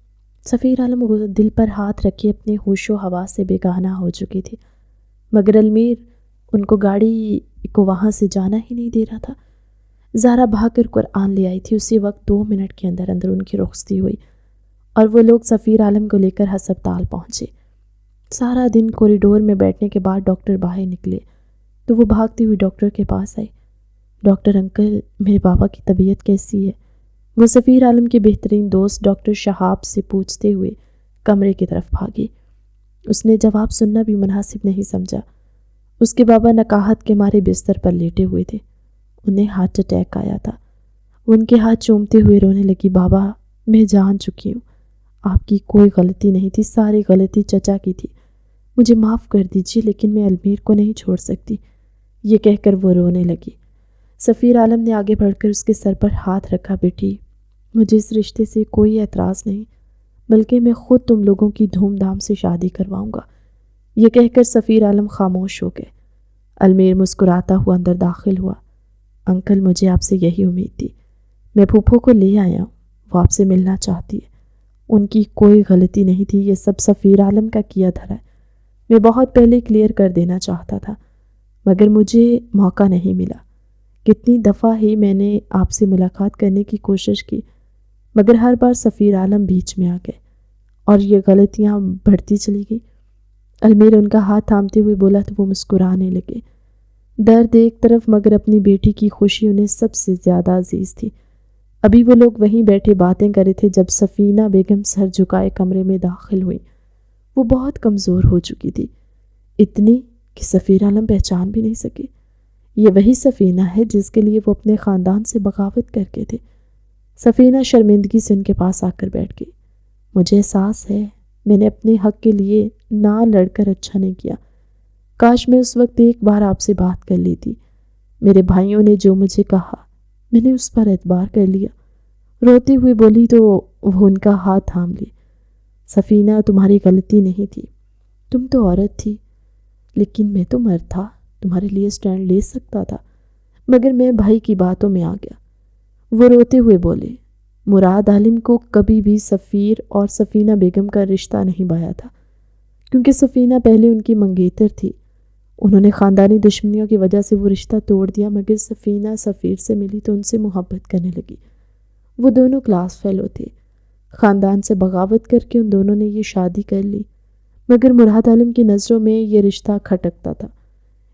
سفیر عالم دل پر ہاتھ رکھے اپنے ہوش و حواس سے بیگانہ ہو چکی تھی، مگر المیر ان کو گاڑی کو وہاں سے جانا ہی نہیں دے رہا تھا۔ زہرا بھاگ کر قرآن لے آئی تھی۔ اسی وقت 2 منٹ کے اندر اندر ان کی رخصتی ہوئی اور وہ لوگ سفیر عالم کو لے کر ہسپتال پہنچے۔ سارا دن کوریڈور میں بیٹھنے کے بعد ڈاکٹر باہر نکلے تو وہ بھاگتی ہوئی ڈاکٹر کے پاس آئی۔ ڈاکٹر انکل، میرے بابا کی طبیعت کیسی ہے؟ وہ سفیر عالم کے بہترین دوست ڈاکٹر شہاب سے پوچھتے ہوئے کمرے کی طرف بھاگی۔ اس نے جواب سننا بھی مناسب نہیں سمجھا۔ اس کے بابا نکاہت کے مارے بستر پر لیٹے ہوئے تھے۔ انہیں ہارٹ اٹیک آیا تھا۔ وہ ان کے ہاتھ چومتے ہوئے رونے لگی۔ بابا، میں جان چکی ہوں، آپ کی کوئی غلطی نہیں تھی، ساری غلطی چچا کی تھی، مجھے معاف کر دیجیے، لیکن میں المیر کو نہیں چھوڑ سکتی۔ یہ کہہ کر وہ رونے لگی۔ سفیر عالم نے آگے بڑھ کر اس کے سر پر ہاتھ رکھا۔ بیٹی، مجھے اس رشتے سے کوئی اعتراض نہیں، بلکہ میں خود تم لوگوں کی دھوم دھام سے شادی کرواؤں گا۔ یہ کہہ کر سفیر عالم خاموش ہو گئے۔ المیر مسکراتا ہوا اندر داخل ہوا۔ انکل، مجھے آپ سے یہی امید تھی، میں پھوپھو کو لے آیا ہوں، وہ آپ سے ملنا چاہتی ہے، ان کی کوئی غلطی نہیں تھی، یہ سب سفیر عالم کا کیا دھرا ہے۔ میں بہت پہلے کلیئر کر دینا چاہتا تھا مگر مجھے موقع نہیں ملا۔ کتنی دفعہ ہی میں نے آپ سے ملاقات کرنے کی کوشش کی مگر ہر بار سفیر عالم بیچ میں آ گئے اور یہ غلطیاں بڑھتی چلی گئی۔ المیر ان کا ہاتھ تھامتے ہوئے بولا تو وہ مسکرانے لگے۔ درد ایک طرف مگر اپنی بیٹی کی خوشی انہیں سب سے زیادہ عزیز تھی۔ ابھی وہ لوگ وہیں بیٹھے باتیں کر رہے تھے جب سفینہ بیگم سر جھکائے کمرے میں داخل ہوئی۔ وہ بہت کمزور ہو چکی تھی، اتنی کہ سفیر عالم پہچان بھی نہیں سکے۔ یہ وہی سفینہ ہے جس کے لیے وہ اپنے خاندان سے بغاوت کر کے تھے۔ سفینہ شرمندگی سے ان کے پاس آ کر بیٹھ گئی۔ مجھے احساس ہے میں نے اپنے حق کے لیے نہ لڑ کر اچھا نہیں کیا، کاش میں اس وقت ایک بار آپ سے بات کر لی تھی۔ میرے بھائیوں نے جو مجھے کہا میں نے اس پر اعتبار کر لیا۔ روتے ہوئے بولی تو وہ ان کا ہاتھ تھام لی۔ سفینہ، تمہاری غلطی نہیں تھی، تم تو عورت تھی، لیکن میں تو مرد تھا، تمہارے لیے سٹینڈ لے سکتا تھا، مگر میں بھائی کی باتوں میں آ گیا۔ وہ روتے ہوئے بولے، مراد عالم کو کبھی بھی سفیر اور سفینہ بیگم کا رشتہ نہیں بایا تھا، کیونکہ سفینہ پہلے ان کی منگیتر تھی۔ انہوں نے خاندانی دشمنیوں کی وجہ سے وہ رشتہ توڑ دیا، مگر سفینہ سفیر سے ملی تو ان سے محبت کرنے لگی۔ وہ دونوں کلاس فیلو تھے۔ خاندان سے بغاوت کر کے ان دونوں نے یہ شادی کر لی، مگر مراد عالم کی نظروں میں یہ رشتہ کھٹکتا تھا،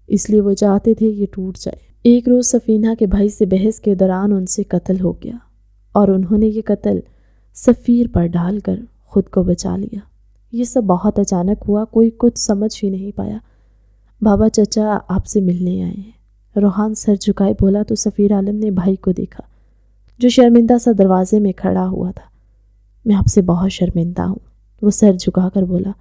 اس لیے وہ چاہتے تھے یہ ٹوٹ جائے۔ ایک روز سفینہ کے بھائی سے بحث کے دوران ان سے قتل ہو گیا اور انہوں نے یہ قتل سفیر پر ڈال کر خود کو بچا لیا۔ یہ سب بہت اچانک ہوا، کوئی کچھ سمجھ ہی نہیں پایا۔ بابا، چچا آپ سے ملنے آئے ہیں۔ روحان سر جھکائے بولا تو سفیر عالم نے بھائی کو دیکھا جو شرمندہ سا دروازے میں کھڑا ہوا تھا۔ میں آپ سے بہت شرمندہ ہوں، وہ سر جھکا کر بولا۔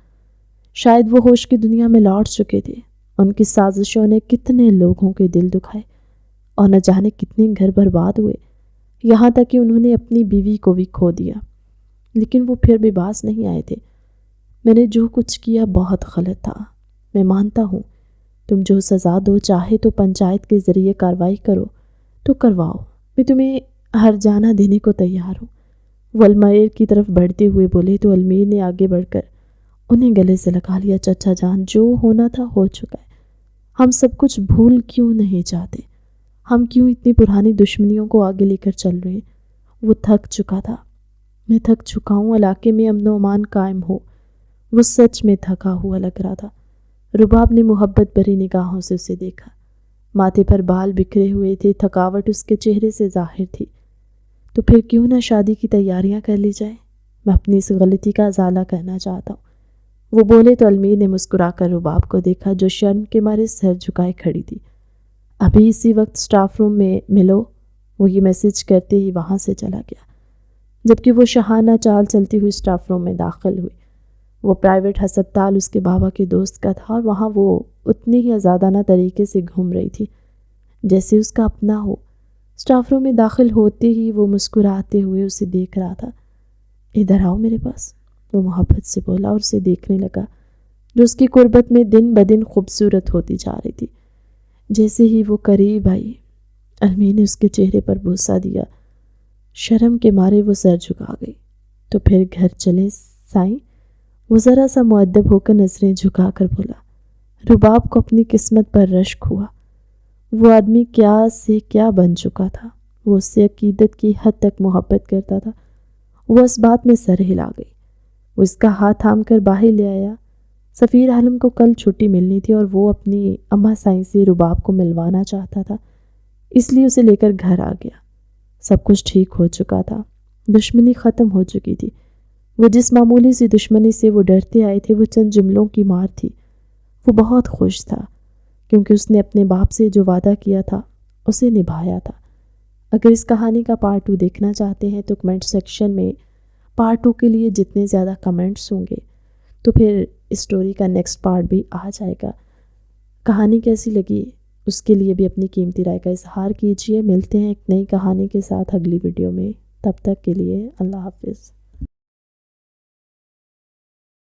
شاید وہ ہوش کی دنیا میں لوٹ چکے تھے۔ ان کی سازشوں نے کتنے لوگوں کے دل دکھائے اور نہ جانے کتنے گھر برباد ہوئے، یہاں تک کہ انہوں نے اپنی بیوی کو بھی کھو دیا، لیکن وہ پھر بھی باز نہیں آئے تھے۔ میں نے جو کچھ کیا بہت غلط تھا، میں مانتا ہوں۔ تم جو سزا دو، چاہے تو پنچایت کے ذریعے کارروائی کرو تو کرواؤ، میں تمہیں ہر جانہ دینے کو تیار ہوں۔ وہ المیر کی طرف بڑھتے ہوئے بولے تو المیر نے آگے بڑھ کر انہیں گلے سے لگا لیا۔ چچا جان، جو ہونا تھا ہو چکا ہے، ہم سب کچھ بھول کیوں نہیں جاتے؟ ہم کیوں اتنی پرانی دشمنیوں کو آگے لے کر چل رہے ہیں؟ وہ تھک چکا تھا۔ میں تھک چکا ہوں، علاقے میں امن و امان قائم ہو۔ وہ سچ میں تھکا ہوا لگ رہا تھا۔ رباب نے محبت بھری نگاہوں سے اسے دیکھا۔ ماتھے پر بال بکھرے ہوئے تھے، تھکاوٹ اس کے چہرے سے ظاہر تھی۔ تو پھر کیوں نہ شادی کی تیاریاں کر لی جائے؟ میں اپنی اس غلطی کا ازالہ کرنا چاہتا ہوں۔ وہ بولے تو المیر نے مسکرا کر رباب کو دیکھا، جو شرم کے مارے سر جھکائے کھڑی تھی۔ ابھی اسی وقت اسٹاف روم میں ملو، وہ یہ میسج کرتے ہی وہاں سے چلا گیا، جبکہ وہ شاہانہ چال چلتی ہوئی اسٹاف روم میں داخل ہوئی۔ وہ پرائیویٹ ہسپتال اس کے بابا کے دوست کا تھا اور وہاں وہ اتنی ہی آزادانہ طریقے سے گھوم رہی تھی جیسے اس کا اپنا ہو۔ اسٹاف روم میں داخل ہوتے ہی وہ مسکراتے ہوئے اسے دیکھ رہا تھا۔ ادھر آؤ میرے پاس، وہ محبت سے بولا اور اسے دیکھنے لگا، جو اس کی قربت میں دن بدن خوبصورت ہوتی جا رہی تھی۔ جیسے ہی وہ قریب آئی، المیر نے اس کے چہرے پر بوسہ دیا۔ شرم کے مارے وہ سر جھکا گئی۔ تو پھر گھر چلے سائیں؟ وہ ذرا سا مؤدب ہو کر نظریں جھکا کر بولا۔ رباب کو اپنی قسمت پر رشک ہوا۔ وہ آدمی کیا سے کیا بن چکا تھا۔ وہ اس سے عقیدت کی حد تک محبت کرتا تھا۔ وہ اس بات میں سر ہلا گئی۔ وہ اس کا ہاتھ تھام کر باہر لے آیا۔ سفیر عالم کو کل چھٹی ملنی تھی اور وہ اپنی اماں سائیں سے رباب کو ملوانا چاہتا تھا، اس لیے اسے لے کر گھر آ گیا۔ سب کچھ ٹھیک ہو چکا تھا، دشمنی ختم ہو چکی تھی۔ وہ جس معمولی سی دشمنی سے وہ ڈرتے آئے تھے، وہ چند جملوں کی مار تھی۔ وہ بہت خوش تھا کیونکہ اس نے اپنے باپ سے جو وعدہ کیا تھا اسے نبھایا تھا۔ اگر اس کہانی کا پارٹ 2 دیکھنا چاہتے ہیں تو کمنٹ سیکشن میں پارٹ 2 کے لیے جتنے زیادہ کمنٹس ہوں گے تو پھر اسٹوری کا نیکسٹ پارٹ بھی آ جائے گا۔ کہانی کیسی لگی اس کے لیے بھی اپنی قیمتی رائے کا اظہار کیجیے۔ ملتے ہیں ایک نئی کہانی کے ساتھ اگلی ویڈیو میں، تب تک کے لیے اللہ حافظ۔